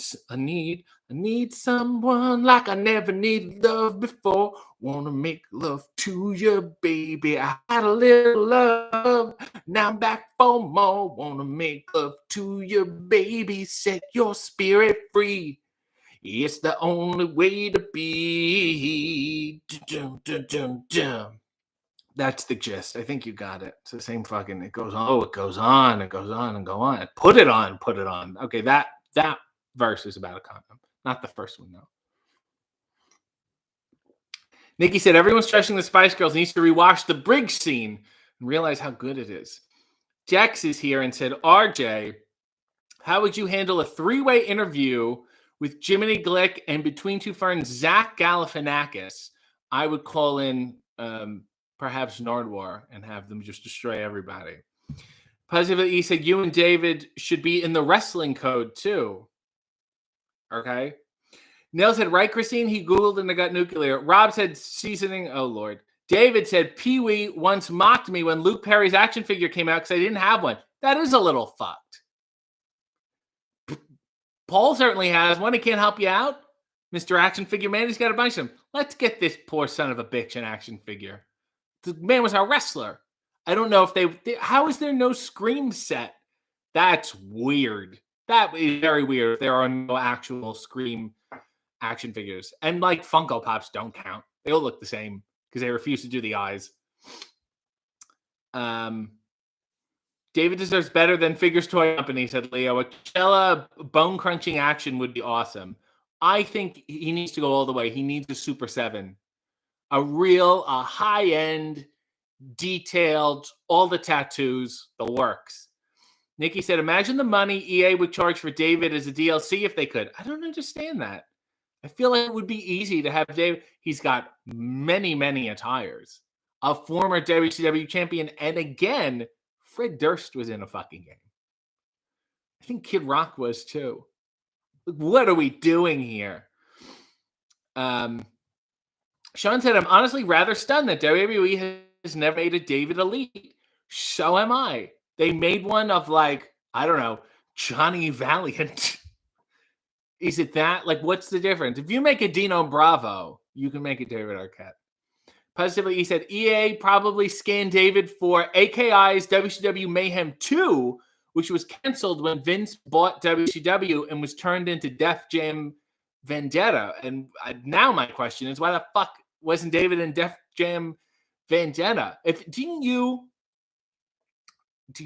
someone like I never needed love before. Wanna make love to you, baby. I had a little love. Now I'm back for more. Wanna make love to you, baby. Set your spirit free. It's the only way to be. Dum, dum, dum, dum. That's the gist. I think you got it. It's the same fucking. It goes on. Oh, it goes on. It goes on and go on. Put it on. Put it on. Okay, that verse is about a condom, not the first one though. Nikki said everyone's trashing the Spice Girls needs to rewatch the bridge scene and realize how good it is. Jax is here and said, RJ, how would you handle a three-way interview with Jiminy Glick and Between Two Ferns, Zach Galifianakis? I would call in perhaps Nardwar and have them just destroy everybody. Positively, he said you and David should be in the wrestling code too. Okay. Nell said, right, Christine? He Googled and it got nuclear. Rob said seasoning. Oh, Lord. David said, Pee-wee once mocked me when Luke Perry's action figure came out because I didn't have one. That is a little fucked. Paul certainly has one. He can't help you out. Mr. Action Figure Man, he's got a bunch of them. Let's get this poor son of a bitch an action figure. The man was a wrestler. I don't know if they how is there no Scream set? That's weird. That is very weird if there are no actual Scream action figures. And like Funko Pops don't count. They all look the same because they refuse to do the eyes. David deserves better than Figures Toy Company, said Leo. A Coachella bone-crunching action would be awesome. I think he needs to go all the way. He needs a Super 7. A high-end, detailed, all the tattoos, the works. Nikki said, imagine the money EA would charge for David as a DLC if they could. I don't understand that. I feel like it would be easy to have David. He's got many, many attires. A former WCW champion. And again, Fred Durst was in a fucking game. I think Kid Rock was too. What are we doing here? Sean said, I'm honestly rather stunned that WWE has never made a David Elite. So am I. They made one of like, I don't know, Johnny Valiant. Is it that? Like, what's the difference? If you make a Dino Bravo, you can make a David Arquette. Positively, he said EA probably scanned David for AKI's WCW Mayhem 2, which was canceled when Vince bought WCW and was turned into Def Jam Vendetta. And now my question is, why the fuck wasn't David in Def Jam Vendetta? Did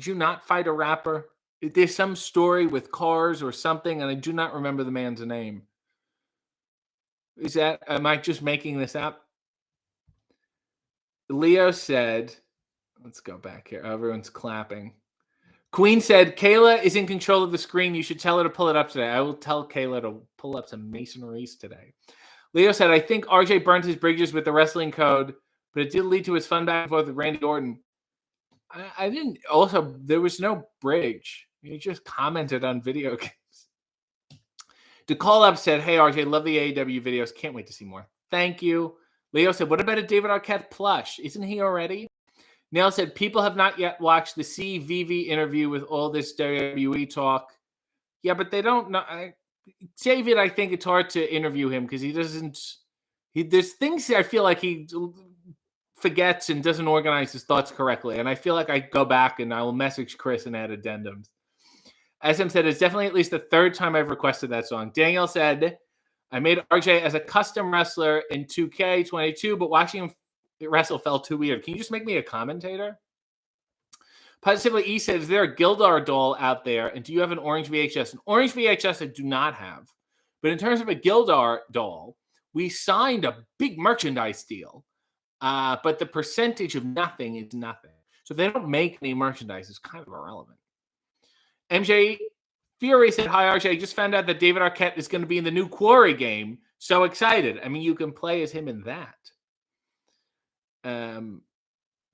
you not fight a rapper? There's some story with cars or something, and I do not remember the man's name. Am I just making this up? Leo said, let's go back here. Everyone's clapping. Queen said, Kayla is in control of the screen. You should tell her to pull it up today. I will tell Kayla to pull up some masonries today. Leo said, I think RJ burned his bridges with the wrestling code, but it did lead to his fun back and forth with Randy Orton. I didn't. Also, there was no bridge. He just commented on video games. To call up said, hey, RJ, love the AEW videos. Can't wait to see more. Thank you. Leo said, what about a David Arquette plush? Isn't he already? Neil said, people have not yet watched the CVV interview with all this WWE talk. Yeah, but they don't know. David, I think it's hard to interview him because he doesn't. There's things I feel like he forgets and doesn't organize his thoughts correctly. And I feel like I go back and I will message Chris and add addendums. SM said, it's definitely at least the third time I've requested that song. Danielle said, I made RJ as a custom wrestler in 2K22, but watching him wrestle felt too weird. Can you just make me a commentator? Positively E said, is there a Gildar doll out there? And do you have an orange VHS? An orange VHS I do not have. But in terms of a Gildar doll, we signed a big merchandise deal. But the percentage of nothing is nothing. So if they don't make any merchandise, it's kind of irrelevant. MJ Fury said, hi, RJ. I just found out that David Arquette is going to be in the new Quarry game. So excited. I mean, you can play as him in that.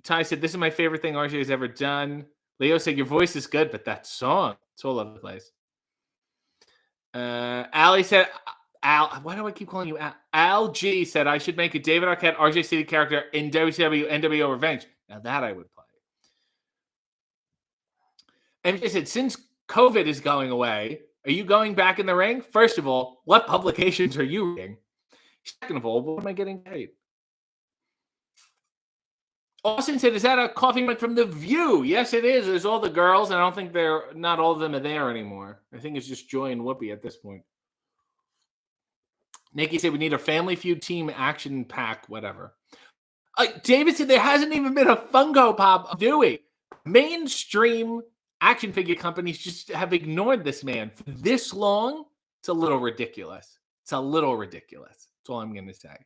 Ty said, this is my favorite thing RJ has ever done. Leo said, your voice is good, but that song, it's all over the place. Allie said, why do I keep calling you Al? Al G said, I should make a David Arquette RJ City character in WCW NWO Revenge. Now that I would play. And he said, since COVID is going away, are you going back in the ring? First of all, what publications are you reading? Second of all, what am I getting paid? Austin said, is that a coffee mug from The View? Yes, it is. There's all the girls, and I don't think not all of them are there anymore. I think it's just Joy and Whoopi at this point. Nikki said, we need a Family Feud team action pack, whatever. David said, there hasn't even been a Funko Pop of Dewey. Mainstream action figure companies just have ignored this man for this long. It's a little ridiculous. It's a little ridiculous. That's all I'm going to say.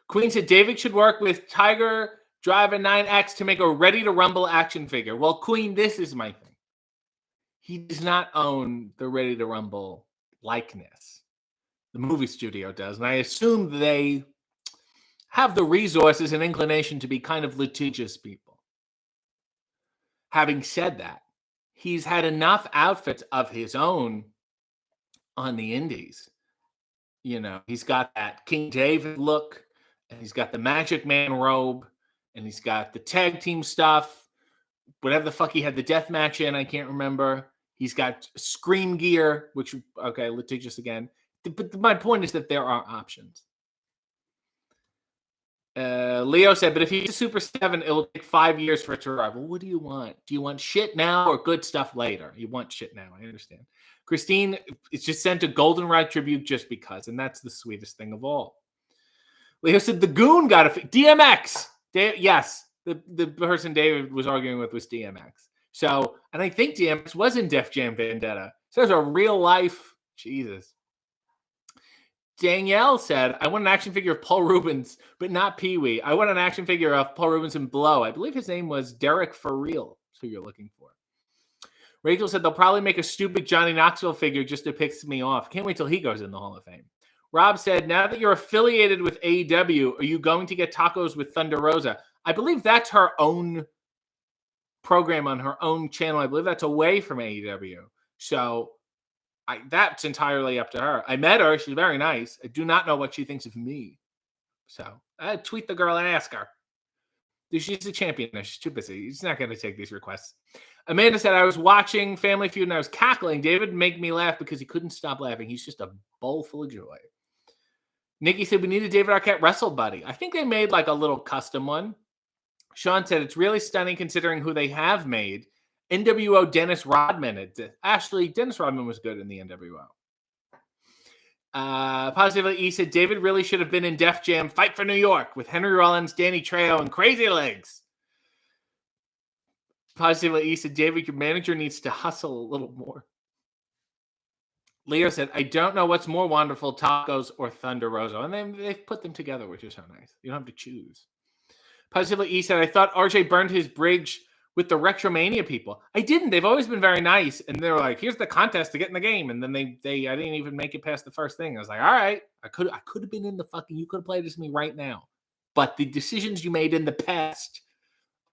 Queen said, David should work with Tiger Driver 9X to make a Ready to Rumble action figure. Well, Queen, this is my thing. He does not own the Ready to Rumble likeness. The movie studio does. And I assume they have the resources and inclination to be kind of litigious people. Having said that, he's had enough outfits of his own on the indies. You know, he's got that King David look, and he's got the Magic Man robe, and he's got the tag team stuff, whatever the fuck he had the death match in, I can't remember. He's got Scream gear, which, okay, litigious again. But my point is that there are options. Leo said, but if he's a Super 7, it'll take 5 years for it to arrive. Well, what do you want? Do you want shit now or good stuff later? You want shit now. I understand. Christine is just sent a goldenrod tribute just because, and that's the sweetest thing of all. Leo said, the Goon got a DMX. Yes, the person David was arguing with was DMX. So, and I think DMX was in Def Jam Vendetta. So there's a real life, Jesus. Danielle said, I want an action figure of Paul Rubens, but not Pee-wee. I want an action figure of Paul Rubens in Blow. I believe his name was Derek For Real. That's who you're looking for. Rachel said, they'll probably make a stupid Johnny Knoxville figure just to piss me off. Can't wait till he goes in the Hall of Fame. Rob said, now that you're affiliated with AEW, are you going to get tacos with Thunder Rosa? I believe that's her own program on her own channel. I believe that's away from AEW. So that's entirely up to her. I met her. She's very nice. I do not know what she thinks of me. So I'd tweet the girl and ask her. She's a champion. She's too busy. She's not going to take these requests. Amanda said, I was watching Family Feud and I was cackling. David made me laugh because he couldn't stop laughing. He's just a bowl full of joy. Nikki said, we need a David Arquette wrestle buddy. I think they made like a little custom one. Sean said, it's really stunning considering who they have made. NWO Dennis Rodman. Actually, Dennis Rodman was good in the NWO. Positively E said, David really should have been in Def Jam Fight for New York with Henry Rollins, Danny Trejo, and Crazy Legs. Positively E said, David, your manager needs to hustle a little more. Leo said, I don't know what's more wonderful, tacos or Thunder Rosa. And then they've put them together, which is so nice. You don't have to choose. Positively E said, I thought RJ burned his bridge with the Retromania people. I didn't. They've always been very nice. And they were like, here's the contest to get in the game. And then I didn't even make it past the first thing. I was like, all right, I could have been in the fucking, you could have played this with me right now. But the decisions you made in the past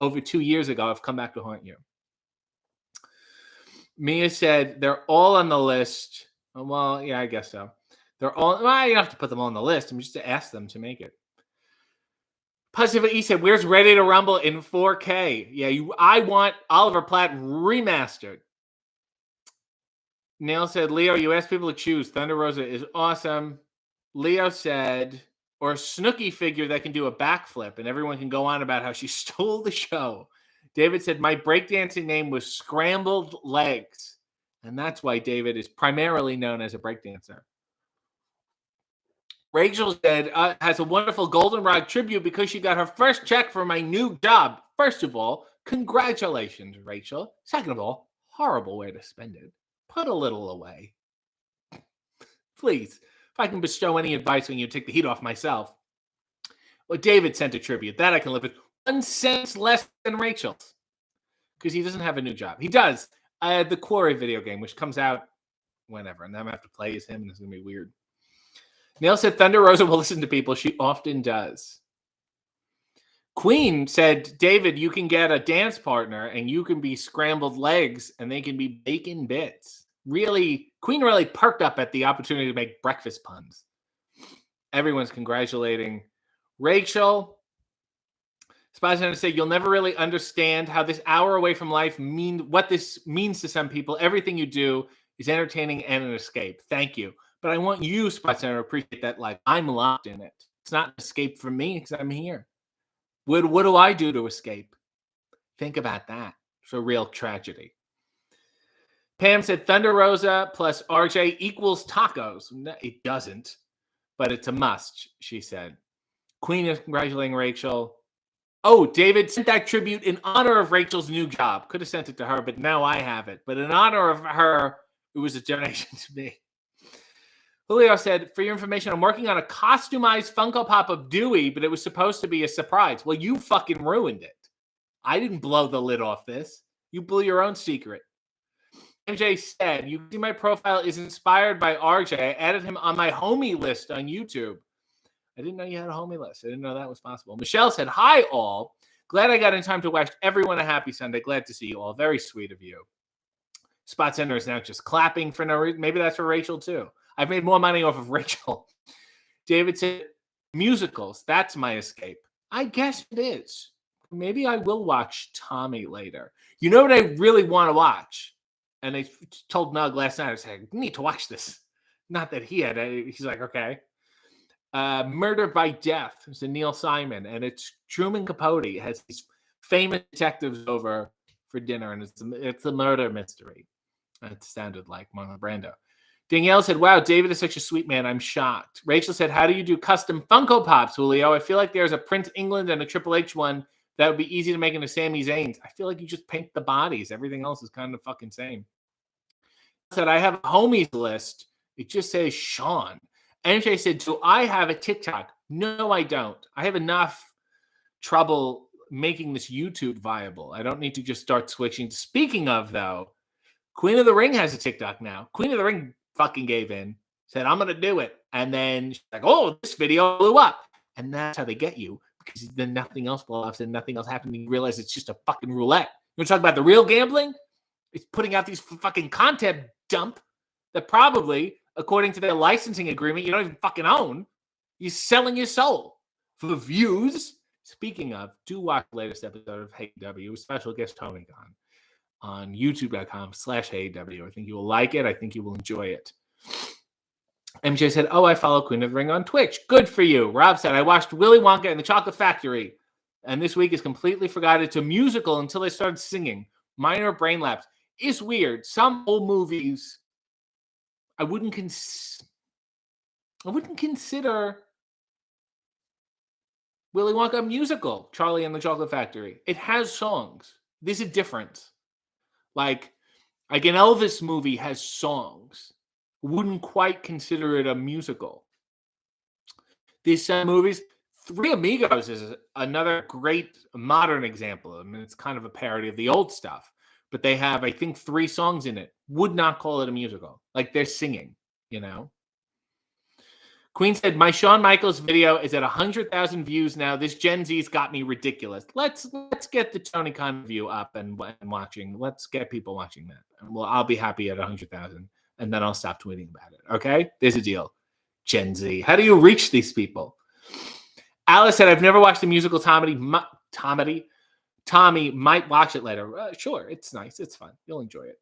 over 2 years ago have come back to haunt you. Mia said, they're all on the list. Well, yeah, I guess so. They're all, well, you don't have to put them all on the list. I'm just to ask them to make it. Positive E said, where's Ready to Rumble in 4K? Yeah, I want Oliver Platt remastered. Neil said, Leo, you asked people to choose. Thunder Rosa is awesome. Leo said, or a Snooki figure that can do a backflip, and everyone can go on about how she stole the show. David said, my breakdancing name was Scrambled Legs, and that's why David is primarily known as a breakdancer. Rachel said, has a wonderful goldenrod tribute because she got her first check for my new job. First of all, congratulations, Rachel. Second of all, horrible way to spend it. Put a little away. Please, if I can bestow any advice on you, take the heat off myself. Well, David sent a tribute. That I can live with. 1 cent less than Rachel's. Because he doesn't have a new job. He does. The Quarry video game, which comes out whenever. And then I'm going to have to play as him, and it's going to be weird. Neil said, Thunder Rosa will listen to people. She often does. Queen said, David, you can get a dance partner, and you can be Scrambled Legs, and they can be bacon bits. Really, Queen really perked up at the opportunity to make breakfast puns. Everyone's congratulating Rachel. Spies to say, you'll never really understand how this hour away from life what this means to some people. Everything you do is entertaining and an escape. Thank you. But I want you, Spot Center, to appreciate that, like, I'm locked in it. It's not an escape from me because I'm here. What do I do to escape? Think about that. It's a real tragedy. Pam said, Thunder Rosa plus RJ equals tacos. No, it doesn't, but it's a must, she said. Queen is congratulating Rachel. Oh, David sent that tribute in honor of Rachel's new job. Could have sent it to her, but now I have it. But in honor of her, it was a donation to me. Julio said, for your information, I'm working on a costumized Funko Pop of Dewey, but it was supposed to be a surprise. Well, you fucking ruined it. I didn't blow the lid off this. You blew your own secret. MJ said, you see my profile is inspired by RJ. I added him on my homie list on YouTube. I didn't know you had a homie list. I didn't know that was possible. Michelle said, hi, all. Glad I got in time to wish everyone a happy Sunday. Glad to see you all. Very sweet of you. Spot Center is now just clapping for no reason. Maybe that's for Rachel, too. I've made more money off of Rachel. David said, musicals, that's my escape. I guess it is. Maybe I will watch Tommy later. You know what I really want to watch? And I told Nug last night, I said, I need to watch this. Not that he had. He's like, okay. Murder by Death. It's a Neil Simon. And it's Truman Capote. It has these famous detectives over for dinner. And it's a murder mystery. It sounded like Marlon Brando. Danielle said, wow, David is such a sweet man. I'm shocked. Rachel said, how do you do custom Funko Pops, Julio? I feel like there's a Prince England and a Triple H one that would be easy to make into Sami Zayn's. I feel like you just paint the bodies. Everything else is kind of fucking same. I said, I have a homies list. It just says Sean. MJ said, do I have a TikTok? No, I don't. I have enough trouble making this YouTube viable. I don't need to just start switching. Speaking of, though, Queen of the Ring has a TikTok now. Queen of the Ring fucking gave in, said, I'm going to do it. And then she's like, oh, this video blew up. And that's how they get you, because then nothing else blows and nothing else happens. And you realize it's just a fucking roulette. You want to talk about the real gambling? It's putting out these fucking content dump that probably, according to their licensing agreement, you don't even fucking own. You're selling your soul for the views. Speaking of, do watch the latest episode of Hey W with special guest Tony Khan on youtube.com/HeyW. I think you will like it. I think you will enjoy it. MJ said, oh, I follow Queen of the Ring on Twitch. Good for you. Rob said, I watched Willy Wonka and the Chocolate Factory, and this week is completely forgot it's a musical until I started singing. Minor brain lapse. It's weird. Some old movies I wouldn't consider Willy Wonka a musical, Charlie and the Chocolate Factory. It has songs. There's a difference. Like an Elvis movie has songs. Wouldn't quite consider it a musical. These some movies, Three Amigos is another great modern example. I mean, it's kind of a parody of the old stuff, but they have, I think, 3 songs in it. Would not call it a musical. Like they're singing, you know? Queen said, my Shawn Michaels video is at 100,000 views now. This Gen Z's got me ridiculous. Let's get the Tony Khan view up and watching. Let's get people watching that. Well, I'll be happy at 100,000, and then I'll stop tweeting about it. Okay? There's a deal. Gen Z. How do you reach these people? Alice said, I've never watched the musical Tommy. Tommy might watch it later. Sure, it's nice. It's fun. You'll enjoy it.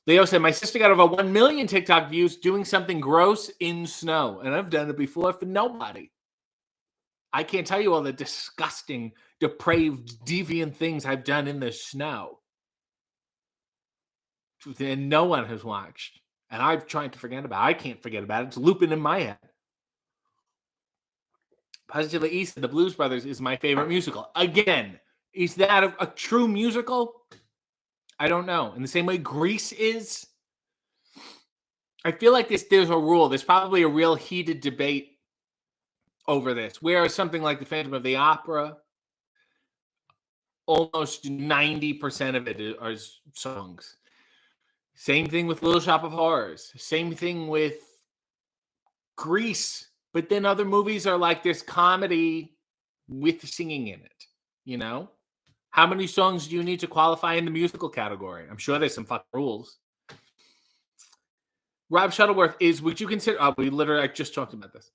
Leo said, my sister got over 1 million TikTok views doing something gross in snow. And I've done it before for nobody. I can't tell you all the disgusting, depraved, deviant things I've done in the snow. And no one has watched. And I've tried to forget about it. I can't forget about it. It's looping in my head. Positively East, The Blues Brothers is my favorite musical. Again, is that a true musical? I don't know. In the same way Grease is. I feel like there's a rule. There's probably a real heated debate over this. Whereas something like The Phantom of the Opera, almost 90% of it are songs. Same thing with Little Shop of Horrors. Same thing with Grease. But then other movies are like this comedy with singing in it. You know? How many songs do you need to qualify in the musical category? I'm sure there's some fucking rules. Rob Shuttleworth is, would you consider, I just talked about this.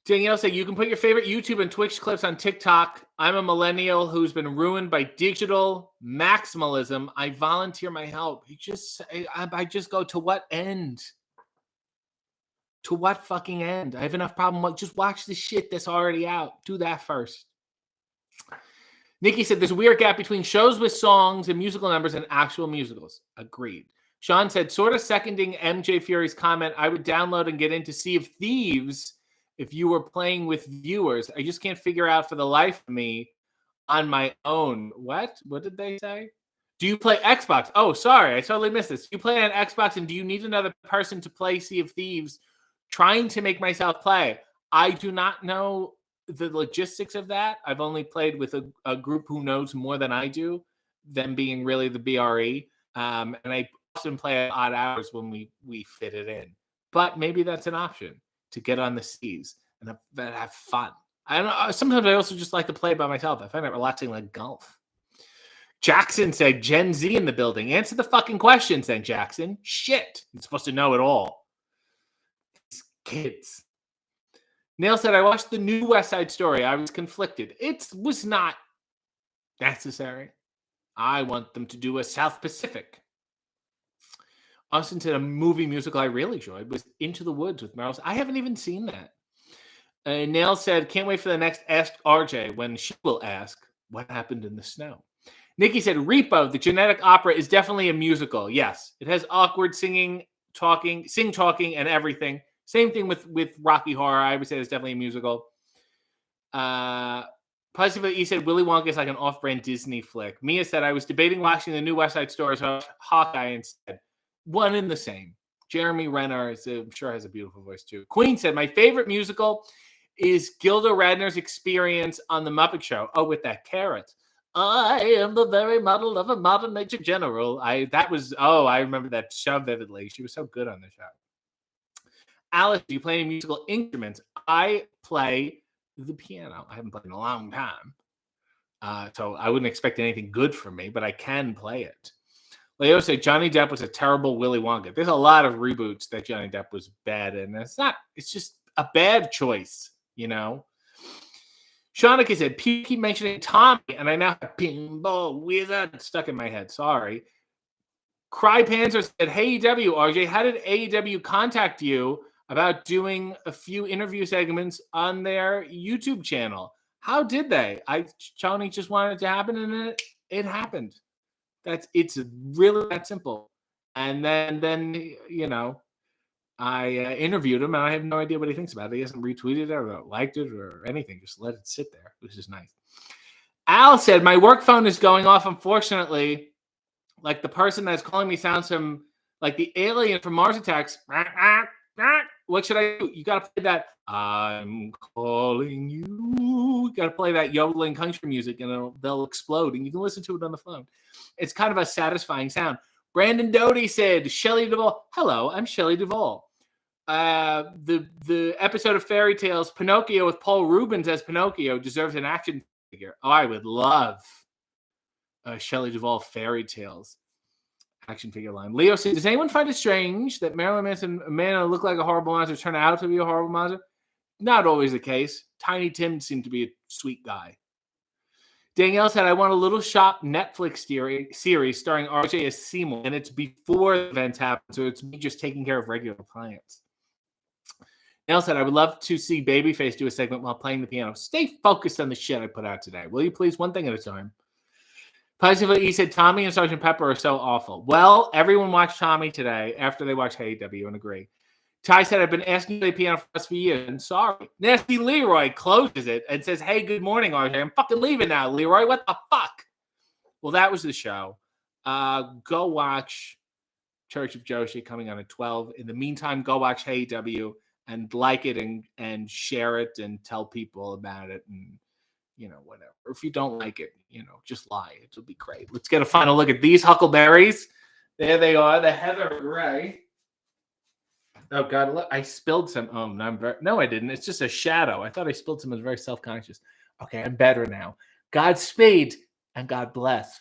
Danielle said, you can put your favorite YouTube and Twitch clips on TikTok. I'm a millennial who's been ruined by digital maximalism. I volunteer my help. I just go, to what end? To what fucking end? I have enough problem. Just watch the shit that's already out. Do that first. Nikki said, there's a weird gap between shows with songs and musical numbers and actual musicals. Agreed. Sean said, sort of seconding MJ Fury's comment, I would download and get into Sea of Thieves if you were playing with viewers. I just can't figure out for the life of me on my own. What? What did they say? Do you play Xbox? Oh, sorry. I totally missed this. You play on Xbox, and do you need another person to play Sea of Thieves? Trying to make myself play. I do not know the logistics of that. I've only played with a group who knows more than I do, them being really the BRE. And I often play at odd hours when we fit it in. But maybe that's an option, to get on the seas and have fun. I don't know. Sometimes I also just like to play by myself. I find it relaxing, like golf. Jackson said, Gen Z in the building. Answer the fucking question, said Jackson. Shit. You're supposed to know it all. These kids. Neil said, I watched the new West Side Story. I was conflicted. It was not necessary. I want them to do a South Pacific. Austin said, a movie musical I really enjoyed was Into the Woods with Meryl. I haven't even seen that. Neil said, can't wait for the next Ask RJ when she will ask what happened in the snow. Nikki said, Repo, the genetic opera, is definitely a musical. Yes, it has awkward singing, talking, and everything. Same thing with Rocky Horror. I would say it's definitely a musical. Positively, he said Willy Wonka is like an off-brand Disney flick. Mia said, I was debating watching the new West Side Story, so Hawkeye instead. One and the same. Jeremy Renner I'm sure has a beautiful voice too. Queen said, my favorite musical is Gilda Radner's Experience on The Muppet Show. Oh, with that carrot. I am the very model of a modern major general. I remember that show vividly. She was so good on the show. Alice, do you play any musical instruments? I play the piano. I haven't played in a long time. So I wouldn't expect anything good from me, but I can play it. Leo said Johnny Depp was a terrible Willy Wonka. There's a lot of reboots that Johnny Depp was bad in. It's just a bad choice, you know? Shanika said, people keep mentioning Tommy, and I now have Pinball Wizard stuck in my head. Sorry. Cry Panzer said, hey, AEW, RJ, how did AEW contact you about doing a few interview segments on their YouTube channel? How did they? Johnny just wanted it to happen, and it happened. It's really that simple. And then you know, I interviewed him, and I have no idea what he thinks about it. He hasn't retweeted it or liked it or anything. Just let it sit there, which is nice. Al said, my work phone is going off, unfortunately. Like the person that's calling me sounds like the alien from Mars Attacks. What should I do? You got to play that. I'm calling you. You got to play that yodeling country music, and they'll explode, and you can listen to it on the phone. It's kind of a satisfying sound. Brandon Doty said, Shelley Duvall. Hello, I'm Shelley Duvall. The episode of Fairy Tales, Pinocchio with Paul Rubens as Pinocchio, deserves an action figure. Oh, I would love Shelley Duvall Fairy Tales action figure line. Leo said, does anyone find it strange that Marilyn Manson, a man who looked like a horrible monster, turned out to be a horrible monster? Not always the case. Tiny Tim seemed to be a sweet guy. Danielle said, I want a Little Shop Netflix series starring RJ as Seymour, and it's before the events happen, so it's me just taking care of regular clients. Danielle said, I would love to see Babyface do a segment while playing the piano. Stay focused on the shit I put out today. Will you please? One thing at a time. Positively, he said, Tommy and Sergeant Pepper are so awful. Well, everyone watched Tommy today after they watched Hey W and agree. Ty said, I've been asking you to play piano for us for years, and sorry. Nasty Leroy closes it and says, hey, good morning, RJ. I'm fucking leaving now, Leroy. What the fuck? Well, that was the show. Go watch Church of Joshi coming on at 12. In the meantime, go watch Hey W and like it and share it and tell people about it and, whatever. If you don't like it, just lie. It'll be great. Let's get a final look at these huckleberries. There they are, the Heather Gray. Oh, God, look, I spilled some. Oh, no, I didn't. It's just a shadow. I thought I spilled some. I was very self-conscious. Okay, I'm better now. Godspeed and God bless.